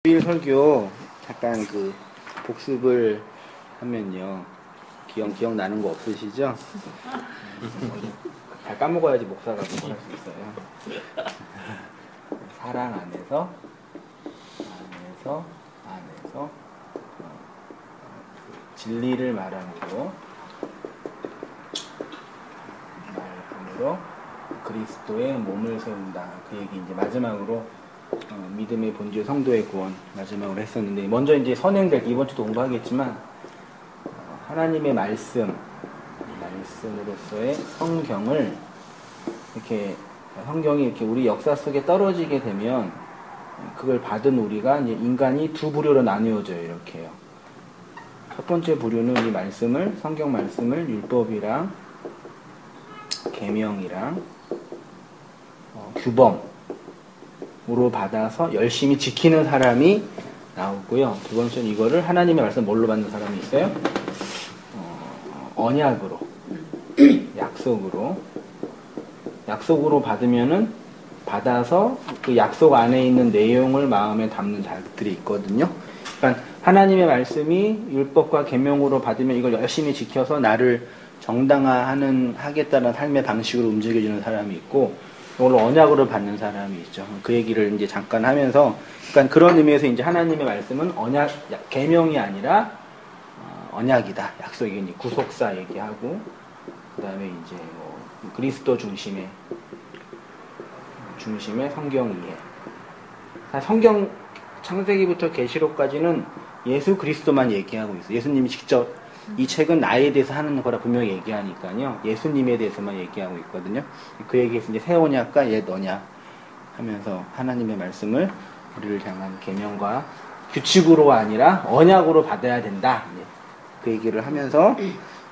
주일 설교 잠깐 그 복습을 하면요. 기억나는 거 없으시죠? 잘 까먹어야지 목사가 그거 할 수 있어요. 사랑 안에서 진리를 말함으로 그리스도의 몸을 세운다. 그 얘기 이제 마지막으로 믿음의 본질 성도의 구원 마지막으로 했었는데, 먼저 이제 선행될 이번 주도 공부하겠지만 하나님의 말씀으로서의 성경을 이렇게 성경이 이렇게 우리 역사 속에 떨어지게 되면 그걸 받은 우리가 이제 인간이 두 부류로 나뉘어져요. 이렇게요. 첫 번째 부류는 이 말씀을, 성경 말씀을 율법이랑 계명이랑 규범으로 받아서 열심히 지키는 사람이 나오고요. 두 번째는 이거를 하나님의 말씀 뭘로 받는 사람이 있어요? 언약으로, 약속으로 받아서 그 약속 안에 있는 내용을 마음에 담는 자들이 있거든요. 그러니까 하나님의 말씀이 율법과 계명으로 받으면 이걸 열심히 지켜서 나를 하겠다는 삶의 방식으로 움직여주는 사람이 있고, 이걸 언약으로 받는 사람이 있죠. 그 얘기를 이제 잠깐 하면서, 그러니까 그런 의미에서 이제 하나님의 말씀은 계명이 아니라 언약이다. 약속이 이제 구속사 얘기하고, 그 다음에 이제 그리스도 중심의 성경 이해. 성경 창세기부터 계시록까지는 예수 그리스도만 얘기하고 있어요. 예수님이 직접 이 책은 나에 대해서 하는 거라 분명히 얘기하니까요. 예수님에 대해서만 얘기하고 있거든요. 그 얘기에서 이제 새 언약과 옛 언약 하면서 하나님의 말씀을 우리를 향한 계명과 규칙으로 아니라 언약으로 받아야 된다. 그 얘기를 하면서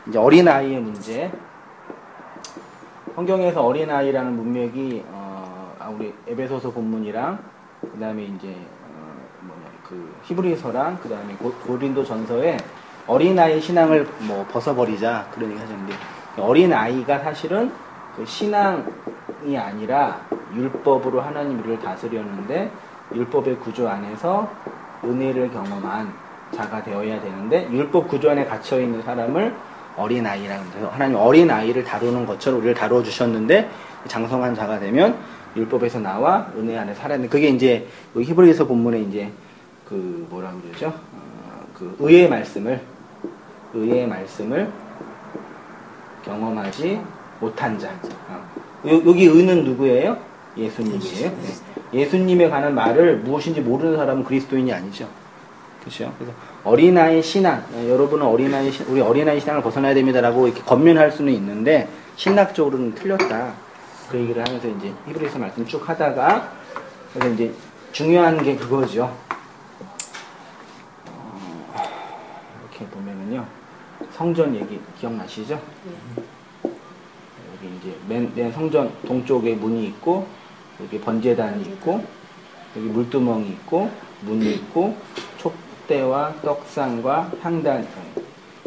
이제 어린아이의 문제. 성경에서 어린아이라는 문맥이 우리 에베소서 본문이랑 그 다음에 이제 그 히브리서랑 그 다음에 고린도 전서에 어린아이 신앙을 벗어버리자 그런 얘기 하셨는데, 어린아이가 사실은 그 신앙이 아니라 율법으로 하나님 우리를 다스렸는데 율법의 구조 안에서 은혜를 경험한 자가 되어야 되는데, 율법 구조 안에 갇혀있는 사람을 어린아이라고 해서 하나님 어린아이를 다루는 것처럼 우리를 다루어 주셨는데, 장성한 자가 되면 율법에서 나와 은혜 안에 살아야 되는데, 그게 이제 히브리서 본문에 이제 그 뭐라고 그러죠? 그 의의 말씀을 경험하지 못한 자. 여기 의는 누구예요? 예수님이에요. 예수님에 관한 말을 무엇인지 모르는 사람은 그리스도인이 아니죠. 그렇죠? 그래서 어린아이 신앙, 여러분은 우리 어린아이 신앙을 벗어나야 됩니다라고 이렇게 권면할 수는 있는데 신학적으로는 틀렸다. 그 얘기를 하면서 이제 히브리서 말씀 쭉 하다가, 그래서 이제 중요한 게 그거죠. 이렇게 보면은요, 성전 얘기 기억나시죠? 여기 이제 맨 성전 동쪽에 문이 있고, 여기 번제단이 있고, 여기 물두멍이 있고, 문이 있고, 촛대와 떡상과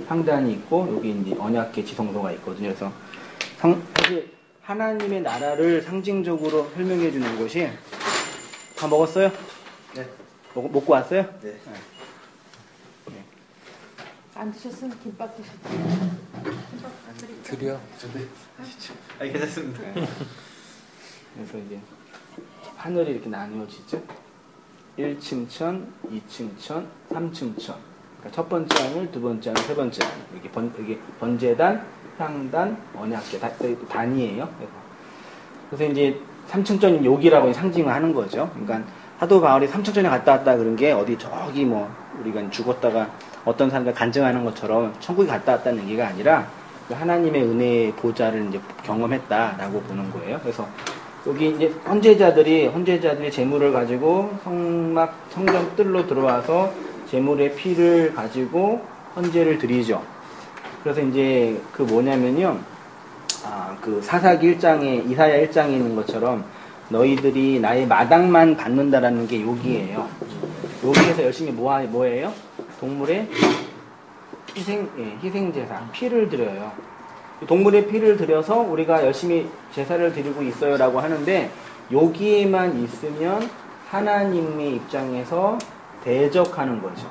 향단이 있고, 여기 이제 언약궤 지성소가 있거든요. 그래서 사실 하나님의 나라를 상징적으로 설명해 주는 것이, 다 먹었어요? 네. 먹고 왔어요? 네. 안 드셨으면 김밥 드셨죠? 드려. 괜찮습니다. 그래서 이제 하늘이 이렇게 나누어지죠. 1층 천, 2층 천, 3층 천. 그러니까 첫 번째 하늘, 두 번째 하늘, 세 번째 하늘. 이게 번제단, 향단, 언약궤 단이에요. 그래서 이제 3층 천이 여기라고 상징하는 거죠. 그러니까 사도 바울이 3층 천에 갔다 왔다 그런 게 어디 저기 우리가 죽었다가 어떤 사람들 간증하는 것처럼 천국에 갔다 왔다는 얘기가 아니라 하나님의 은혜의 보좌를 이제 경험했다라고 보는 거예요. 그래서 여기 이제 헌제자들이 제물을 가지고 성전 뜰로 들어와서 제물의 피를 가지고 헌제를 드리죠. 그래서 이제 그 뭐냐면요, 그 사사기 1장에 이사야 1장에 있는 것처럼 너희들이 나의 마당만 받는다라는 게 여기예요. 여기에서 열심히 뭐예요? 동물의 희생제사, 피를 드려요. 동물의 피를 드려서 우리가 열심히 제사를 드리고 있어요라고 하는데, 여기에만 있으면 하나님의 입장에서 대적하는 거죠.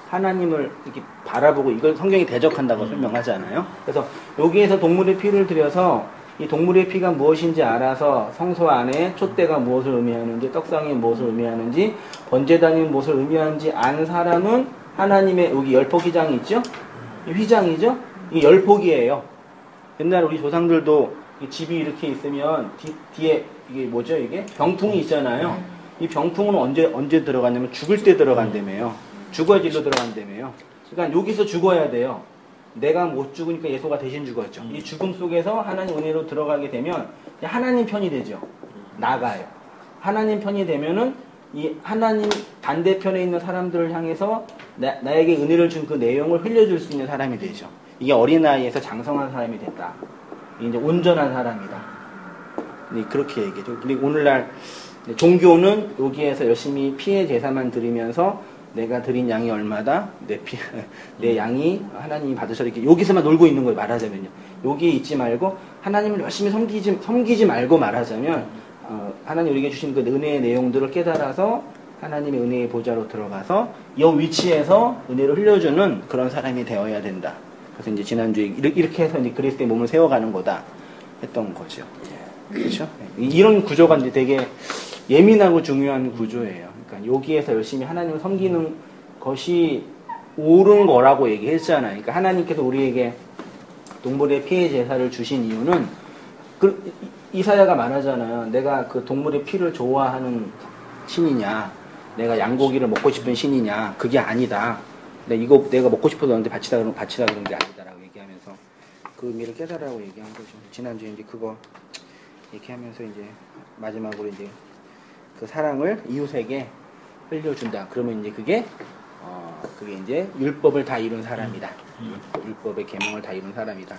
하나님을 이렇게 바라보고 이걸 성경이 대적한다고 설명하잖아요. 그래서 여기에서 동물의 피를 들여서 이 동물의 피가 무엇인지 알아서 성소 안에 촛대가 무엇을 의미하는지, 떡상이 무엇을 의미하는지, 번제단이 무엇을 의미하는지 아는 사람은 하나님의 여기 열폭 휘장이 있죠? 이 휘장이죠? 이 열폭이에요. 옛날에 우리 조상들도 집이 이렇게 있으면 뒤에 이게 뭐죠? 이게 병풍이 있잖아요. 이 병풍은 언제 들어갔냐면 죽을 때 들어간다며요. 죽어야 일로 들어간다며요. 그러니까 여기서 죽어야 돼요. 내가 못 죽으니까 예수가 대신 죽었죠. 이 죽음 속에서 하나님 은혜로 들어가게 되면 하나님 편이 되죠. 나가요. 하나님 편이 되면은 이 하나님 반대편에 있는 사람들을 향해서 나에게 은혜를 준 그 내용을 흘려줄 수 있는 사람이 되죠. 이게 어린아이에서 장성한 사람이 됐다. 이제 온전한 사람이다. 그렇게 얘기죠. 근데 오늘날 종교는 여기에서 열심히 피해 제사만 드리면서 내가 드린 양이 얼마다, 내 양이 하나님이 받으셔 이렇게 여기서만 놀고 있는 걸 말하자면요. 여기에 있지 말고 하나님을 열심히 섬기지 말고 말하자면 하나님 우리에게 주신 그 은혜의 내용들을 깨달아서 하나님의 은혜의 보좌로 들어가서 이 위치에서 은혜를 흘려주는 그런 사람이 되어야 된다. 그래서 이제 지난주에 이렇게 해서 이제 그리스도의 몸을 세워가는 거다 했던 거죠. 그렇죠? 이런 구조가 이제 되게 예민하고 중요한 구조예요. 그러니까 여기에서 열심히 하나님을 섬기는 것이 옳은 거라고 얘기했잖아요. 그러니까 하나님께서 우리에게 동물의 피해 제사를 주신 이유는 이사야가 말하잖아요. 내가 그 동물의 피를 좋아하는 신이냐, 내가 양고기를 먹고 싶은 신이냐, 그게 아니다. 이거 내가 먹고 싶어서 너한테 바치라 그런 게 아니다라고 얘기하면서 그 의미를 깨달으라고 얘기한 거죠. 지난주에 이제 그거 얘기하면서 이제 마지막으로 이제 그 사랑을 이웃에게 흘려준다. 그러면 이제 그게 이제 율법을 다 이룬 사람이다. 율법의 계명을 다 이룬 사람이다.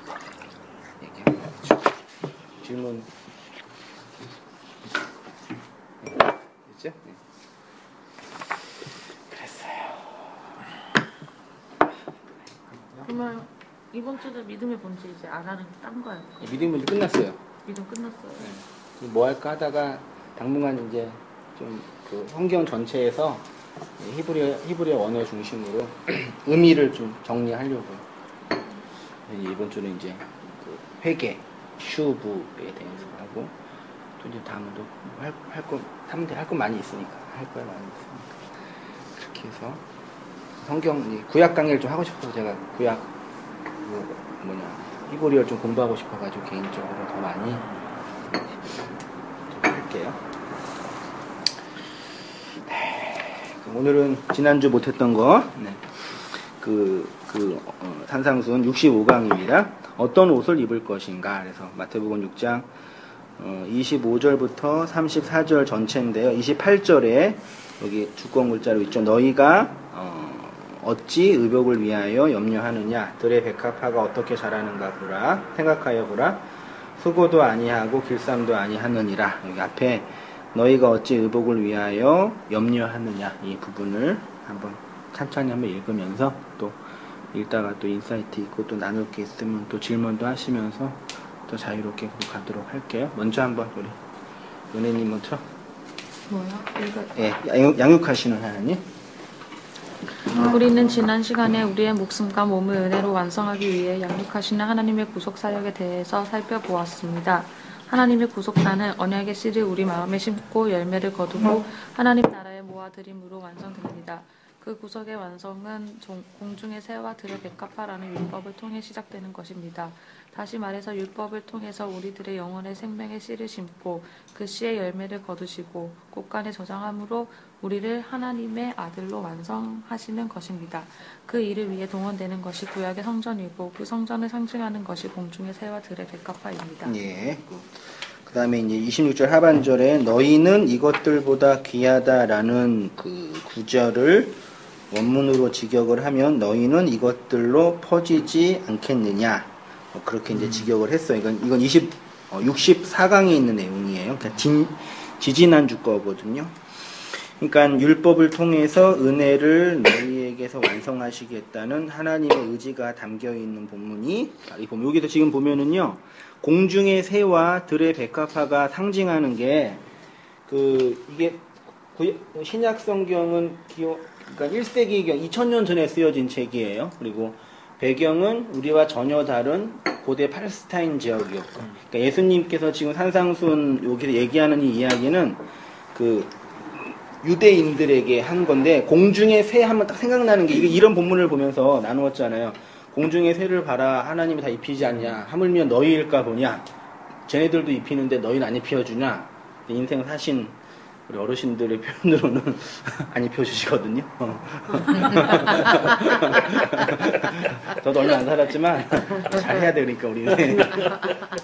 얘기하는 거죠. 질문. 됐죠? 네. 그러면 이번 주도 믿음의 본질 이제 안 하는 딴 거예요? 믿음의 본질 끝났어요. 믿음 끝났어요. 네. 뭐 할까 하다가 당분간 이제 좀 그 성경 전체에서 히브리어 원어 중심으로 의미를 좀 정리하려고요. 이번 주는 이제 그 회개, 슈브에 대해서 하고 또 이제 다음은 또 할 거 많이 있으니까 그렇게 해서 성경 구약 강의를 좀 하고 싶어서 제가 구약 히브리어를 좀 공부하고 싶어가지고 개인적으로 더 많이 좀 할게요. 오늘은 지난주 못했던 거, 산상순 65강입니다. 어떤 옷을 입을 것인가. 그래서 마태복음 6장 25절부터 34절 전체인데요. 28절에 여기 주권 글자로 있죠. 너희가 어찌 의복을 위하여 염려하느냐. 들의 백합화가 어떻게 자라는가 보라. 생각하여 보라. 수고도 아니하고 길쌈도 아니하느니라. 여기 앞에 너희가 어찌 의복을 위하여 염려하느냐 이 부분을 천천히 한번 읽으면서 또 읽다가 또 인사이트 있고 또 나눌 게 있으면 또 질문도 하시면서 또 자유롭게 가도록 할게요. 먼저 한번 우리 은혜님 먼저. 뭐야? 양육하시는 하나님. 우리는 지난 시간에 우리의 목숨과 몸을 은혜로 완성하기 위해 양육하시는 하나님의 구속 사역에 대해서 살펴보았습니다. 하나님의 구속사는 언약의 씨를 우리 마음에 심고 열매를 거두고 하나님 나라에 모아들임으로 완성됩니다. 그 구속의 완성은 공중의 새와 들의 백합화라는 율법을 통해 시작되는 것입니다. 다시 말해서 율법을 통해서 우리들의 영혼의 생명의 씨를 심고 그 씨의 열매를 거두시고 곳간에 저장함으로 우리를 하나님의 아들로 완성하시는 것입니다. 그 일을 위해 동원되는 것이 구약의 성전이고 그 성전을 상징하는 것이 공중의 새와 들의 백합화입니다. 예. 그 다음에 이제 26절 하반절에 너희는 이것들보다 귀하다라는 그 구절을 원문으로 직역을 하면 너희는 이것들로 퍼지지 않겠느냐. 그렇게 이제 직역을 했어요. 이건 64강에 있는 내용이에요. 그러니까 지지난주 거거든요. 그러니까 율법을 통해서 은혜를 너희에게서 완성하시겠다는 하나님의 의지가 담겨 있는 본문이 이 본문. 여기서 지금 보면은요. 공중의 새와 들의 백합화가 상징하는 게 이게 신약 성경은 그러니까 1세기경 2000년 전에 쓰여진 책이에요. 그리고 배경은 우리와 전혀 다른 고대 팔레스타인 지역이었고, 그러니까 예수님께서 지금 산상순 여기서 얘기하는 이 이야기는 그 유대인들에게 한 건데, 공중의 새 하면 딱 생각나는 게 이런 본문을 보면서 나누었잖아요. 공중의 새를 봐라, 하나님이 다 입히지 않냐, 하물며 너희일까 보냐, 쟤네들도 입히는데 너희는 안 입혀주냐. 인생 사신 우리 어르신들의 표현으로는 안 입혀주시거든요. 저도 얼마 안 살았지만 잘해야 돼. 그러니까 우리는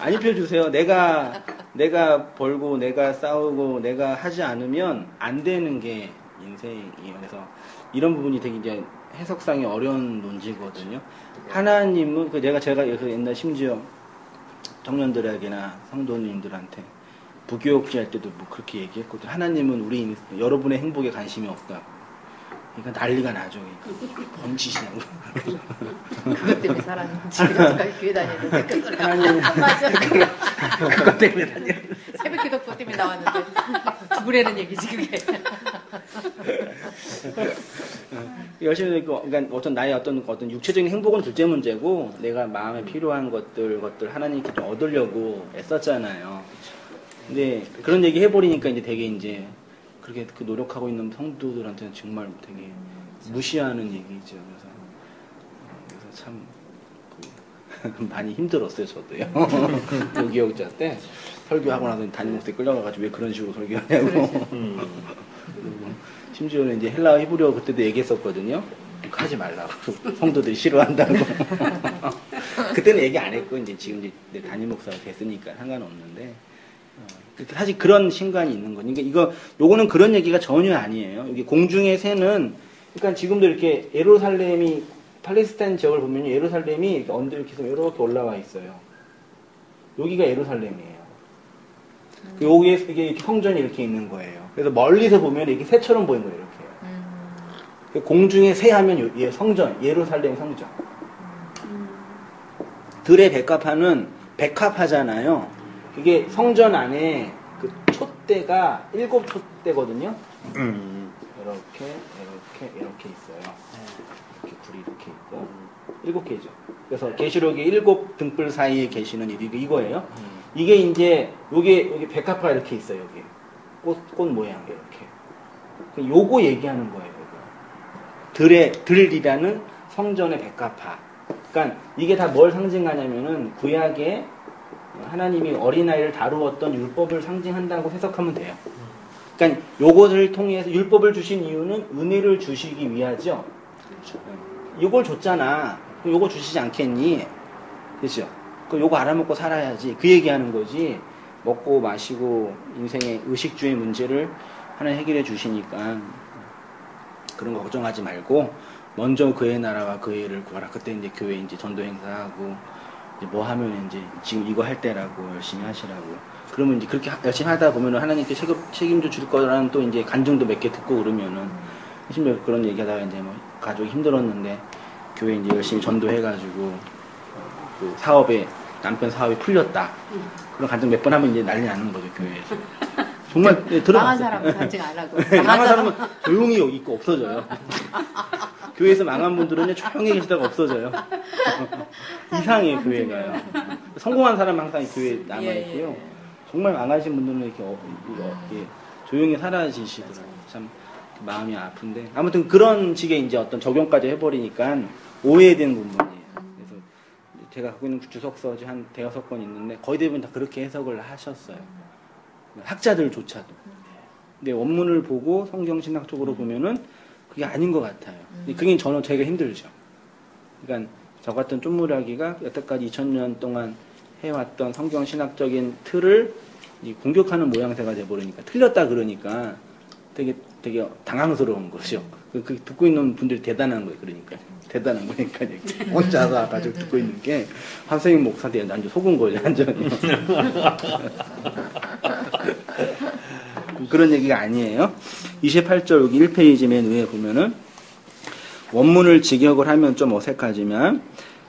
안 입혀주세요. 내가 벌고 내가 싸우고 내가 하지 않으면 안 되는 게 인생이에요. 그래서 이런 부분이 되게 이제 해석상이 어려운 논지거든요. 하나님은 제가 옛날 심지어 청년들에게나 성도님들한테 부교육지 할 때도 뭐 그렇게 얘기했거든요. 하나님은 여러분의 행복에 관심이 없다고. 그러니까 난리가 나죠. 번지시냐고. 그것 때문에 사람이 지금 교회 다니는데. 하나님. 맞아. 그것 때문에 다니는데. 새벽 기도법 때문에 나왔는데. 구부리는 얘기지, 그게. 열심히 그러니까 나의 어떤 육체적인 행복은 둘째 문제고, 내가 마음에 필요한 것들 하나님께 좀 얻으려고 애썼잖아요. 근데 그런 얘기 해버리니까 이제 되게 이제 그렇게 노력하고 있는 성도들한테는 정말 되게 무시하는 얘기죠. 그래서 참 많이 힘들었어요, 저도요. 요기역자 때 설교하고 나서 담임 목사에 끌려가가지고 왜 그런 식으로 설교하냐고. 심지어는 이제 헬라어 히브리어 그때도 얘기했었거든요. 하지 말라고. 성도들이 싫어한다고. 그때는 얘기 안 했고, 이제 지금 이제 담임 목사가 됐으니까 상관없는데. 사실 그런 신관이 있는 거니까 요거는 그런 얘기가 전혀 아니에요. 여기 공중의 새는, 그러니까 지금도 이렇게 예루살렘이, 팔레스타인 지역을 보면 예루살렘이 이렇게 이렇게 올라와 있어요. 여기가 예루살렘이에요. 여기에 이게 성전이 이렇게 있는 거예요. 그래서 멀리서 보면 이게 새처럼 보이는 거예요, 이렇게. 공중의 새 하면 성전, 예루살렘 성전. 들의 백합화는 백합화잖아요. 이게 성전 안에 그 촛대가 7촛대거든요. 이렇게 있어요. 이렇게 불이 이렇게 있고 7개죠. 그래서 계시록의 7등불 사이에 계시는 이거예요. 이게 이제 여기 백합화 이렇게 있어요. 여기 꽃 모양 이렇게. 요거 얘기하는 거예요. 들이라는 성전의 백합화. 그러니까 이게 다 뭘 상징하냐면은 구약에 하나님이 어린아이를 다루었던 율법을 상징한다고 해석하면 돼요. 그러니까 요것을 통해서 율법을 주신 이유는 은혜를 주시기 위하죠. 요걸 줬잖아. 그럼 요거 주시지 않겠니? 그렇죠? 그럼 요거 알아먹고 살아야지. 그 얘기하는 거지. 먹고 마시고 인생의 의식주의 문제를 하나님 해결해 주시니까 그런 거 걱정하지 말고 먼저 그의 나라와 그의 일을 구하라. 그때 이제 교회 이제 전도 행사하고 이제 뭐 하면 이제 지금 이거 할 때라고 열심히 하시라고. 그러면 이제 그렇게 열심히 하다 보면은 하나님께 책임져 줄 거라는 또 이제 간증도 몇 개 듣고 그러면은 심지어 그런 얘기하다가 이제 뭐 가족이 힘들었는데 교회 이제 열심히 전도해가지고 그 남편 사업이 풀렸다. 그런 간증 몇 번 하면 이제 난리 나는 거죠, 교회에서. 정말 들어봤어요. 망한 사람은 간증 안 하고. 망한 사람은 조용히 있고 없어져요. 교회에서 망한 분들은 조용히 계시다가 없어져요. 이상해요, 교회가요. 성공한 사람은 항상 교회에 남아있고요. 정말 망하신 분들은 이렇게 조용히 사라지시더라고요. 참 마음이 아픈데. 아무튼 그런 식의 이제 어떤 적용까지 해버리니까 오해된 부분이에요. 그래서 제가 갖고 있는 주석서지 한 대여섯 권 있는데 거의 대부분 다 그렇게 해석을 하셨어요. 학자들조차도. 근데 원문을 보고 성경신학적으로 보면은 그게 아닌 것 같아요. 그게 저희가 힘들죠. 그러니까 저 같은 쫌무라기가 여태까지 2000년 동안 해왔던 성경신학적인 틀을 공격하는 모양새가 돼버리니까 틀렸다 그러니까 되게 당황스러운 거죠. 그 듣고 있는 분들이 대단한 거예요. 그러니까 대단한 거니까 혼자서 가지고 듣고 있는 게 한생인 목사한테 완전 속은 거죠. 완전히. 그런 얘기가 아니에요. 28절 여기 1페이지 맨 위에 보면은 원문을 직역을 하면 좀 어색하지만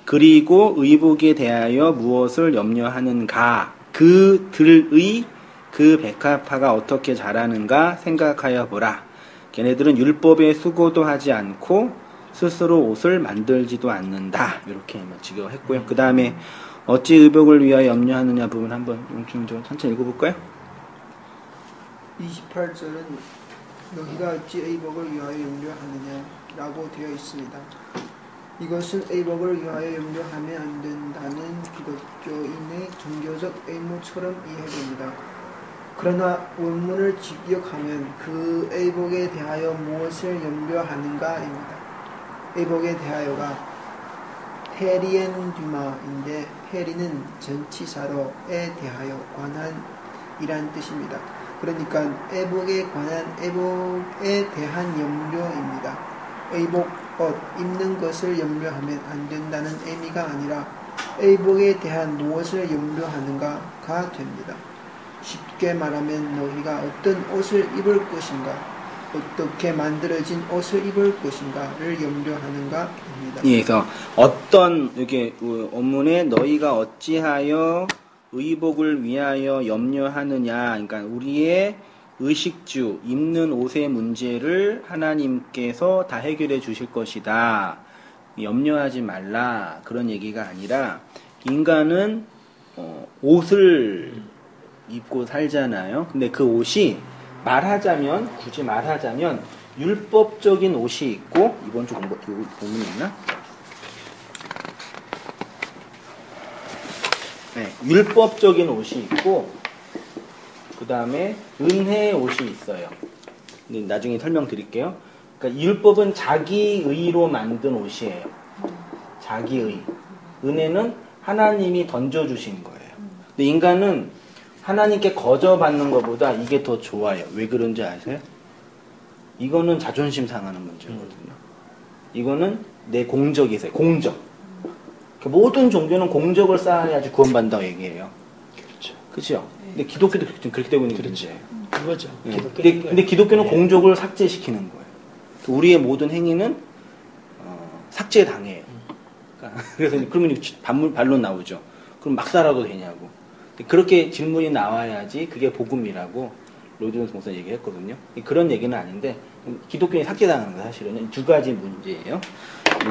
그리고 의복에 대하여 무엇을 염려하는가 그 들의 그 백합화가 어떻게 자라는가 생각하여 보라. 걔네들은 율법에 수고도 하지 않고 스스로 옷을 만들지도 않는다. 이렇게 직역했고요. 그 다음에 어찌 의복을 위하여 염려하느냐 부분 한번 좀 천천히 읽어볼까요? 28절은 너희가 어찌 의복을 위하여 염려하느냐 라고 되어 있습니다. 이것은 의복을 위하여 염려하면 안 된다는 기독교인의 종교적 의무처럼 이해됩니다. 그러나 원문을 직역하면 그 의복에 대하여 무엇을 염려하는가입니다. 의복에 대하여가 페리엔듀마인데 페리는 전치사로에 대하여 관한이란 뜻입니다. 그러니까 의복에 관한 의복에 대한 염려입니다. 의복, 옷, 입는 것을 염려하면 안 된다는 의미가 아니라 의복에 대한 무엇을 염려하는가가 됩니다. 쉽게 말하면 너희가 어떤 옷을 입을 것인가, 어떻게 만들어진 옷을 입을 것인가를 염려하는가입니다. 예, 그래서 어떤 이게 원문에 너희가 어찌하여 의복을 위하여 염려하느냐, 그러니까 우리의 의식주, 입는 옷의 문제를 하나님께서 다 해결해 주실 것이다. 염려하지 말라. 그런 얘기가 아니라 인간은 옷을 입고 살잖아요. 근데 그 옷이 굳이 말하자면 율법적인 옷이 있고, 이번 주 본문이 있나? 네, 율법적인 옷이 있고, 그 다음에 은혜의 옷이 있어요. 근데 나중에 설명드릴게요. 그러니까 율법은 자기의로 만든 옷이에요. 자기의. 은혜는 하나님이 던져주신 거예요. 근데 인간은 하나님께 거저받는 것보다 이게 더 좋아요. 왜 그런지 아세요? 이거는 자존심 상하는 문제거든요. 이거는 내 공적이 있어요. 공적. 모든 종교는 공적을 쌓아야지 구원받는다고 얘기해요. 그렇죠. 그렇죠? 근데 기독교도 지금 그렇게 되고 있는 그렇죠. 문제예요. 그거죠. 네. 근데 기독교는 공적을 삭제시키는 거예요. 우리의 모든 행위는 삭제당해요. 그래서 그러면 반론 나오죠. 그럼 막 살아도 되냐고. 그렇게 질문이 나와야지 그게 복음이라고 로이드 목사 얘기했거든요. 그런 얘기는 아닌데 기독교인이 삭제당하는 거 사실은 두 가지 문제예요.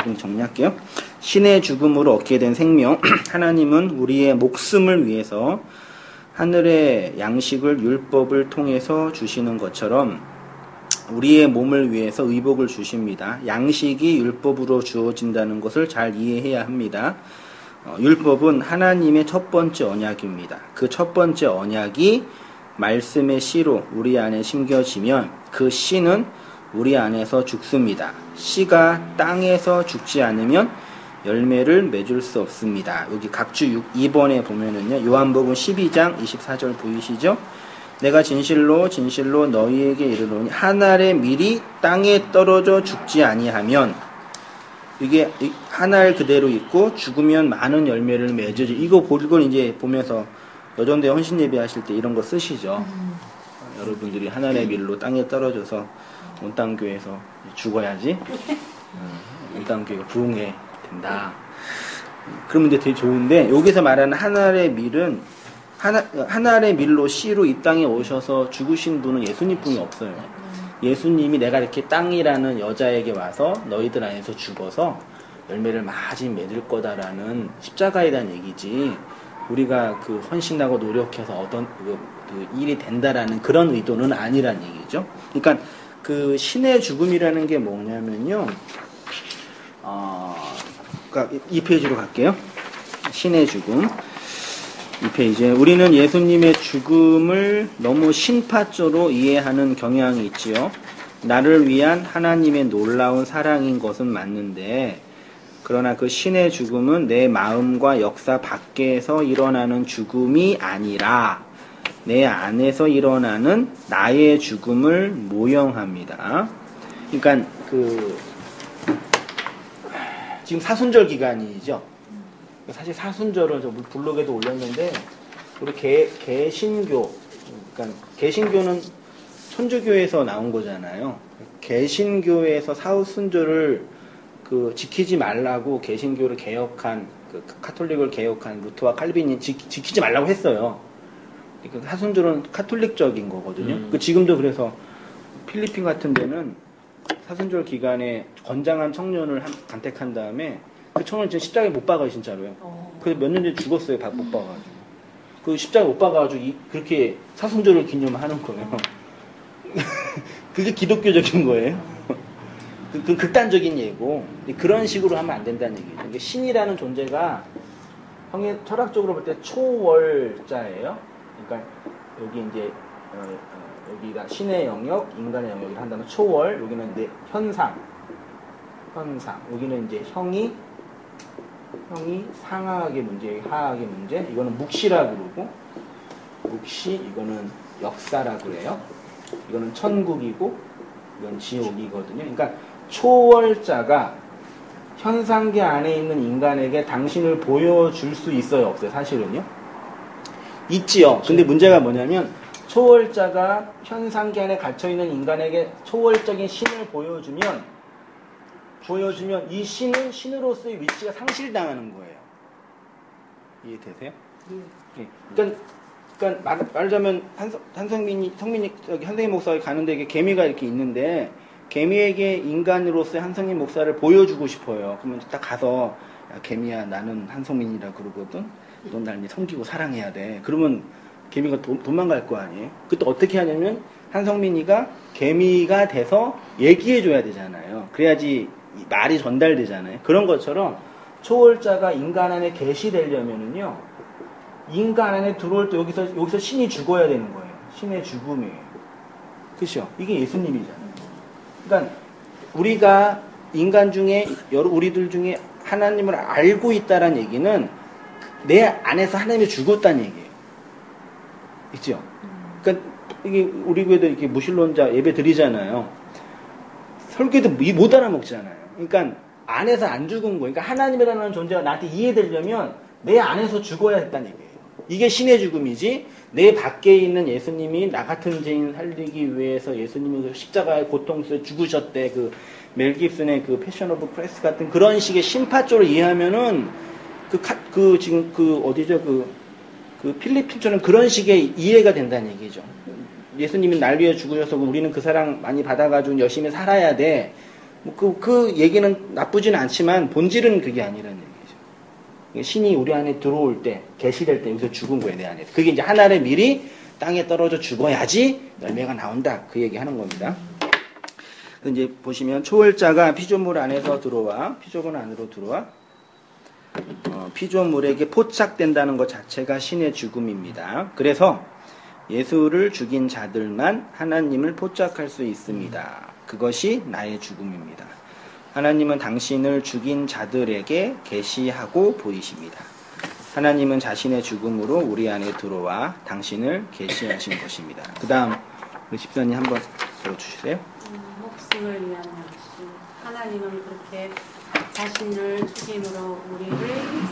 좀 정리할게요. 신의 죽음으로 얻게 된 생명, 하나님은 우리의 목숨을 위해서 하늘의 양식을 율법을 통해서 주시는 것처럼 우리의 몸을 위해서 의복을 주십니다. 양식이 율법으로 주어진다는 것을 잘 이해해야 합니다. 율법은 하나님의 첫 번째 언약입니다. 그 첫 번째 언약이 말씀의 씨로 우리 안에 심겨지면 그 씨는 우리 안에서 죽습니다. 씨가 땅에서 죽지 않으면 열매를 맺을 수 없습니다. 여기 각주 2번에 보면은요, 요한복음 12장 24절 보이시죠? 내가 진실로 진실로 너희에게 이르노니 한 알의 밀이 땅에 떨어져 죽지 아니하면, 이게 한 알 그대로 있고 죽으면 많은 열매를 맺으지. 이걸 이제 보면서 여전대 헌신 예배하실 때 이런 거 쓰시죠. 여러분들이 한 알의 밀로 땅에 떨어져서 온땅교회에서 죽어야지 온땅교회가 부흥해 된다. 그러면 이제 되게 좋은데, 여기서 말하는 한 알의 밀은 한 알의 밀로 씨로 이 땅에 오셔서 죽으신 분은 예수님뿐이 없어요. 예수님이 내가 이렇게 땅이라는 여자에게 와서 너희들 안에서 죽어서 열매를 많이 맺을 거다라는 십자가에 대한 얘기지, 우리가 그 헌신하고 노력해서 어떤 그 일이 된다라는 그런 의도는 아니란 얘기죠. 그러니까 그 신의 죽음이라는 게 뭐냐면요, 그러니까 이 페이지로 갈게요. 신의 죽음. 이 페이지에 우리는 예수님의 죽음을 너무 신파적으로 이해하는 경향이 있지요. 나를 위한 하나님의 놀라운 사랑인 것은 맞는데, 그러나 그 신의 죽음은 내 마음과 역사 밖에서 일어나는 죽음이 아니라 내 안에서 일어나는 나의 죽음을 모형합니다. 그러니까 지금 사순절 기간이죠. 사실 사순절은 저 블로그에도 올렸는데, 우리 개신교, 그러니까 개신교는 천주교에서 나온 거잖아요. 개신교에서 사순절을 지키지 말라고 개신교를 개혁한, 카톨릭을 개혁한 루터와 칼빈이 지키지 말라고 했어요. 그러니까 사순절은 카톨릭적인 거거든요. 지금도 그래서 필리핀 같은 데는 사순절 기간에 건장한 청년을 간택한 다음에 그 청년 진짜 십자가에 못 박아요, 진짜로요. 그래서 몇 년 전에 죽었어요, 못 박아가지고. 그 십자가에 못 박아가지고 그렇게 사순절을 기념하는 거예요. 그게 기독교적인 거예요. 그 극단적인 예고. 그런 식으로 하면 안 된다는 얘기예요. 그러니까 신이라는 존재가 형의 철학적으로 볼 때 초월자예요. 그러니까 여기 이제 여기가 신의 영역, 인간의 영역을 한다면 초월, 여기는 이제 현상, 여기는 이제 형이 상하하게 문제, 하하게 문제, 이거는 묵시라고 그러고, 이거는 역사라고 그래요. 이거는 천국이고, 이건 지옥이거든요. 그러니까 초월자가 현상계 안에 있는 인간에게 당신을 보여줄 수 있어요, 없어요? 사실은요? 있지요. 근데 문제가 뭐냐면 초월자가 현상계 안에 갇혀있는 인간에게 초월적인 신을 보여주면 이 신은 신으로서의 위치가 상실당하는 거예요. 이해되세요? 그러니까 말하자면 한성민이 목사가 가는데 이게 개미가 이렇게 있는데 개미에게 인간으로서의 한성민 목사를 보여주고 싶어요. 그러면 딱 가서 야, 개미야 나는 한성민이라 그러거든. 넌 날 섬기고 사랑해야 돼. 그러면 개미가 도망갈 거 아니에요. 그때 어떻게 하냐면 한성민이가 개미가 돼서 얘기해줘야 되잖아요. 그래야지 말이 전달되잖아요. 그런 것처럼 초월자가 인간 안에 계시되려면은요, 인간 안에 들어올 때 여기서 신이 죽어야 되는 거예요. 신의 죽음이에요. 그렇죠? 이게 예수님이잖아요. 그러니까 우리가 인간 중에 우리들 중에 하나님을 알고 있다는 얘기는 내 안에서 하나님이 죽었다는 얘기예요. 있죠? 그러니까 이게 우리 교회도 이렇게 무신론자 예배 드리잖아요. 설교도 못 알아먹잖아요. 그러니까 안에서 안 죽은 거예요. 그러니까 하나님이라는 존재가 나한테 이해되려면 내 안에서 죽어야 했다는 얘기예요. 이게 신의 죽음이지 내 밖에 있는 예수님이 나 같은 죄인 살리기 위해서 예수님이 십자가의 고통 속에 죽으셨대. 그 멜 깁슨의 그 패션 오브 크라이스트 같은 그런 식의 심파적으로 이해하면은 지금 어디죠? 그 필리핀처럼 그런 식의 이해가 된다는 얘기죠. 예수님이 날 위해 죽으셔서 우리는 그 사랑 많이 받아가지고 열심히 살아야 돼. 그 얘기는 나쁘진 않지만 본질은 그게 아니라는 얘기죠. 신이 우리 안에 들어올 때, 계시될 때 여기서 죽은 거예요, 내 안에서. 그게 이제 하늘의 밀이 땅에 떨어져 죽어야지 열매가 나온다. 그 얘기 하는 겁니다. 이제 보시면 초월자가 피조물 안에서 피조물 안으로 들어와 피조물에게 포착된다는 것 자체가 신의 죽음입니다. 그래서 예수를 죽인 자들만 하나님을 포착할 수 있습니다. 그것이 나의 죽음입니다. 하나님은 당신을 죽인 자들에게 계시하고 보이십니다. 하나님은 자신의 죽음으로 우리 안에 들어와 당신을 계시하신 것입니다. 그 다음 우리 집사님 한번 들어주세요. 목숨을 위한 양식. 하나님은 그렇게 자신을 죽임으로 우리를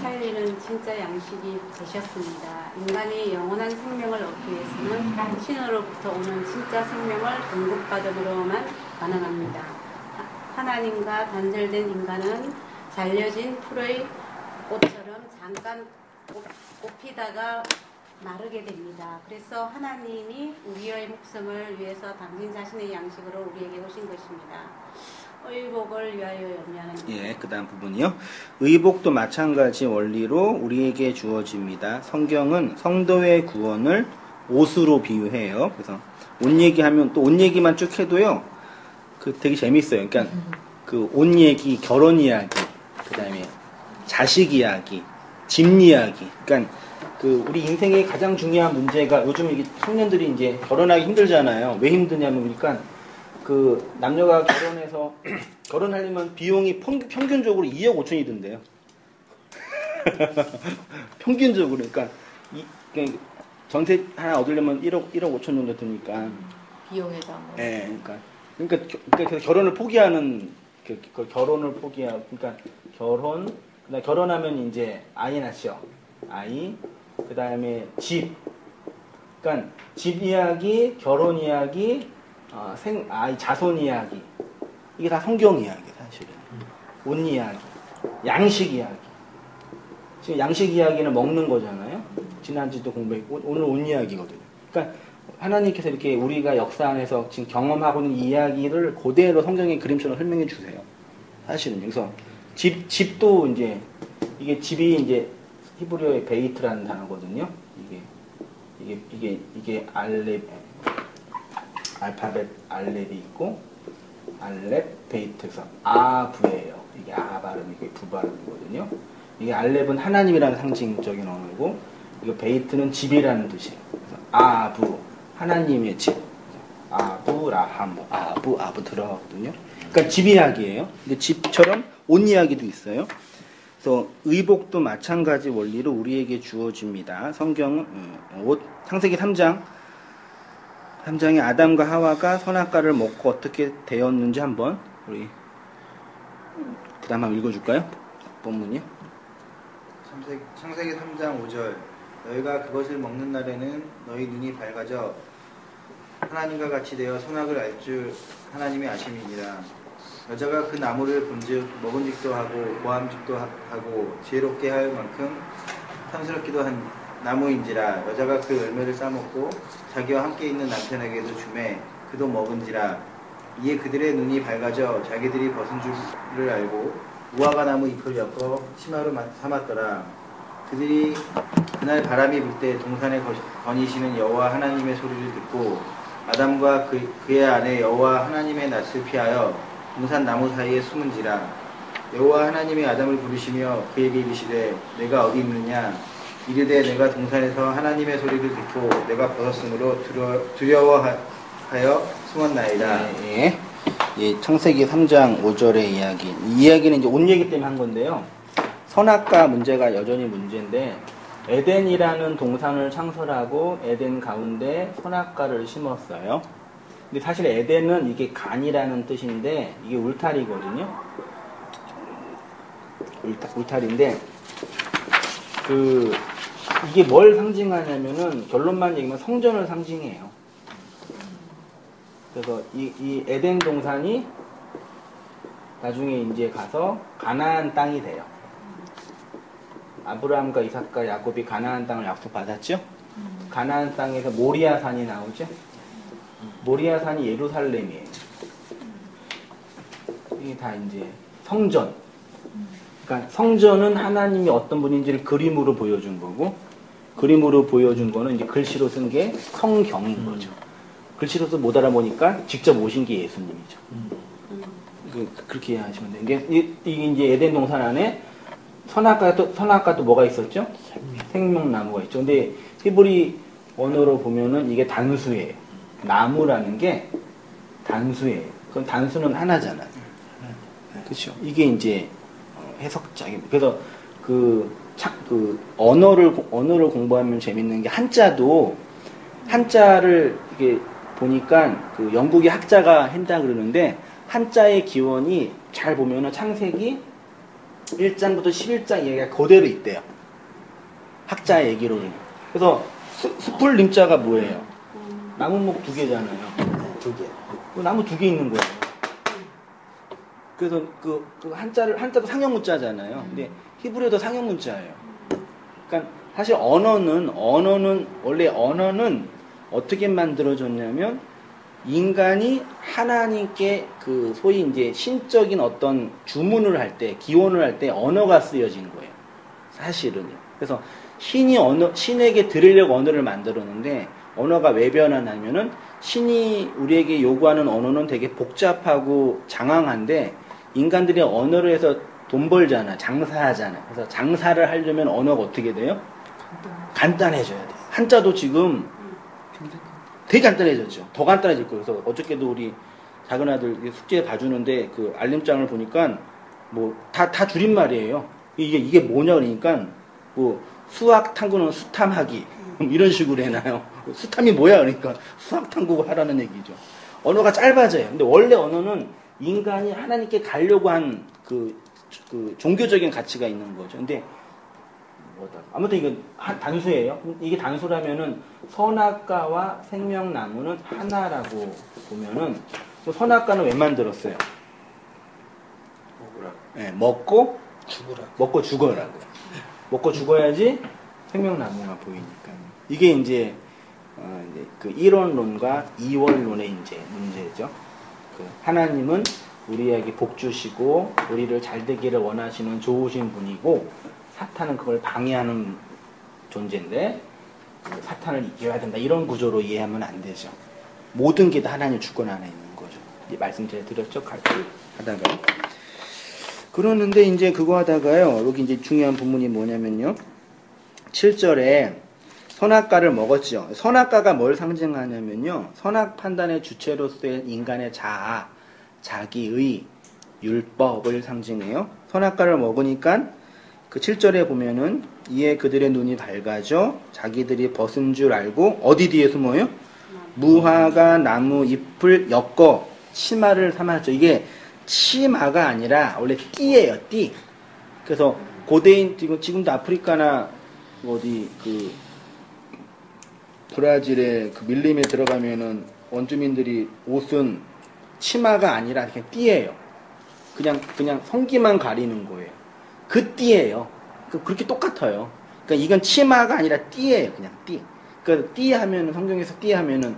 살리는 진짜 양식이 되셨습니다. 인간이 영원한 생명을 얻기 위해서는 신으로부터 오는 진짜 생명을 공급받음으로만 가능합니다. 하나님과 단절된 인간은 잘려진 풀의 꽃처럼 잠깐 꽃피다가 마르게 됩니다. 그래서 하나님이 우리의 목숨을 위해서 당신 자신의 양식으로 우리에게 오신 것입니다. 의복을 위하여 염려하는 예, 그 다음 부분이요. 의복도 마찬가지 원리로 우리에게 주어집니다. 성경은 성도의 구원을 옷으로 비유해요. 그래서 옷 얘기하면 또 옷 얘기만 쭉 해도요. 되게 재밌어요. 그러니까 그 옷 얘기, 결혼 이야기, 그 다음에 자식 이야기, 집 이야기. 그러니까 우리 인생의 가장 중요한 문제가 요즘 이게 청년들이 이제 결혼하기 힘들잖아요. 왜 힘드냐면 그러니까 남녀가 결혼해서 결혼하려면 비용이 평균적으로 2억 5천이 든대요. 평균적으로. 그러니까 전세 하나 얻으려면 1억 5천 정도 드니까. 비용에다. 네, 그러니까 결혼을 포기하는 결혼을 포기하고 그러니까 결혼하면 이제 아이 낳죠. 아이 그다음에 집. 그러니까 집 이야기, 결혼 이야기, 아이 자손 이야기. 이게 다 성경 이야기 사실은. 옷 이야기, 양식 이야기. 지금 양식 이야기는 먹는 거잖아요. 지난주도 공부했고 오늘 옷 이야기거든요. 그러니까 하나님께서 이렇게 우리가 역사 안에서 지금 경험하고 있는 이야기를 그대로 성경의 그림처럼 설명해 주세요. 사실은. 그래서 집도 이제, 이게 집이 이제 히브리어의 베이트라는 단어거든요. 이게 알파벳 알렙이 있고, 알렙, 베이트. 그래서 아부예요. 이게 아 발음, 이게 부 발음이거든요. 이게 알렙은 하나님이라는 상징적인 언어고, 이거 베이트는 집이라는 뜻이에요. 그래서 아부, 하나님의 집. 아브라함, 아부 들어가거든요. 그러니까 집 이야기예요. 근데 집처럼 옷 이야기도 있어요. 그래서 의복도 마찬가지 원리로 우리에게 주어집니다. 성경은 옷 창세기 3장에 아담과 하와가 선악과를 먹고 어떻게 되었는지 한번 우리 그다음 한번 읽어줄까요? 본문이요. 창세기 3장 5절 너희가 그것을 먹는 날에는 너희 눈이 밝아져 하나님과 같이 되어 선악을 알 줄 하나님이 아심이니라. 여자가 그 나무를 본즉 먹은직도 하고 보암직도 하고 지혜롭게 할 만큼 탐스럽기도 한 나무인지라. 여자가 그 열매를 따먹고 자기와 함께 있는 남편에게도 주매 그도 먹은지라. 이에 그들의 눈이 밝아져 자기들이 벗은 줄을 알고 무화과 나무 잎을 엮어 치마로 삼았더라. 그들이 그날 바람이 불 때 동산에 거니시는 여호와 하나님의 소리를 듣고 아담과 그의 아내 여호와 하나님의 낯을 피하여 동산 나무 사이에 숨은지라. 여호와 하나님이 아담을 부르시며 그에게 이르시되 내가 어디 있느냐. 이르되 내가 동산에서 하나님의 소리를 듣고 내가 벗었으므로 두려워하여 숨었나이다. 예. 예, 창세기 3장 5절의 이야기. 이 이야기는 이제 옷 얘기 때문에 한 건데요. 선악과 문제가 여전히 문제인데, 에덴이라는 동산을 창설하고 에덴 가운데 선악과를 심었어요. 근데 사실 에덴은 이게 간이라는 뜻인데 이게 울타리거든요. 울타리인데 이게 뭘 상징하냐면은 결론만 얘기하면 성전을 상징해요. 그래서 이 에덴 동산이 나중에 이제 가서 가나안 땅이 돼요. 아브라함과 이삭과 야곱이 가나안 땅을 약속받았죠. 가나안 땅에서 모리아산이 나오죠. 모리아산이 예루살렘이에요. 이게 다 이제 성전. 그러니까 성전은 하나님이 어떤 분인지를 그림으로 보여준 거고, 그림으로 보여준 거는 이제 글씨로 쓴 게 성경인 거죠. 글씨로서 못 알아보니까 직접 오신 게 예수님이죠. 그렇게 이해하시면 돼요. 이게 이제 에덴 동산 안에 선악과도 뭐가 있었죠? 생명나무가 있죠. 근데 히브리 언어로 보면은 이게 단수예요. 나무라는 게 단수예요. 그럼 단수는 하나잖아요. 그렇죠. 이게 이제 해석작입니다. 그래서 언어를 공부하면 재밌는 게 한자를 이게 보니까 그 영국의 학자가 한다 그러는데 한자의 기원이 잘 보면은 창세기 1장부터 11장 얘기가 그대로 있대요. 학자의 얘기로는. 그래서 숯불 님자가 뭐예요? 나무목 2개잖아요. 2개. 나무 2개 있는 거예요. 그래서 한자도 상형문자잖아요. 근데 히브리어도 상형문자예요. 그러니까 사실 언어는 원래 언어는 어떻게 만들어졌냐면 인간이 하나님께 소위 이제 신적인 어떤 주문을 할 때, 기원을 할 때 언어가 쓰여진 거예요. 사실은요. 그래서 신에게 들으려고 언어를 만들었는데 언어가 왜 변하냐면은 신이 우리에게 요구하는 언어는 되게 복잡하고 장황한데 인간들이 언어를 해서 돈 벌잖아. 장사하잖아. 그래서 장사를 하려면 언어가 어떻게 돼요? 간단해져야 돼요. 한자도 지금 되게 간단해졌죠. 더 간단해질 거예요. 그래서 어저께도 우리 작은 아들 숙제 봐주는데 그 알림장을 보니까 뭐 다 줄임말이에요. 이게 뭐냐 그러니까 뭐 수학 탐구는 수탐하기 이런 식으로 해놔요. 수탐이 뭐야 그러니까 수학 탐구 하라는 얘기죠. 언어가 짧아져요. 근데 원래 언어는 인간이 하나님께 가려고 한 그 종교적인 가치가 있는 거죠. 근데 아무튼 이건 단수예요. 이게 단수라면은 선악과와 생명나무는 하나라고 보면은 선악과는 왜 만들었어요? 네, 먹고 죽어라고. 먹고 죽어야지 생명나무가 보이니까. 이게 이제 이제 그 이원론과 이원론의 이제 문제죠. 그 하나님은 우리에게 복 주시고 우리를 잘 되기를 원하시는 좋으신 분이고 사탄은 그걸 방해하는 존재인데 사탄을 이겨야 된다 이런 구조로 이해하면 안 되죠. 모든 게 다 하나님 주권 안에 있는 거죠. 이제 말씀 제가 드렸죠. 하다가 그러는데 이제 그거 하다가요. 여기 이제 중요한 부분이 뭐냐면요. 7절에 선악과를 먹었죠. 선악과가 뭘 상징하냐면요. 선악 판단의 주체로서의 인간의 자아, 자기의 율법을 상징해요. 선악과를 먹으니까 그 7절에 보면은 이에 그들의 눈이 밝아져 자기들이 벗은 줄 알고 어디 뒤에 숨어요? 무화과 나무 잎을 엮어 치마를 삼았죠. 이게 치마가 아니라 원래 띠예요, 띠. 그래서 고대인 지금도 아프리카나 어디 그 브라질의 그 밀림에 들어가면은 원주민들이 옷은 치마가 아니라 그냥 띠예요. 그냥 성기만 가리는 거예요. 그 띠예요. 그렇게 똑같아요. 그러니까 이건 치마가 아니라 띠예요, 그냥 띠. 그러니까 띠 하면은 성경에서 띠 하면은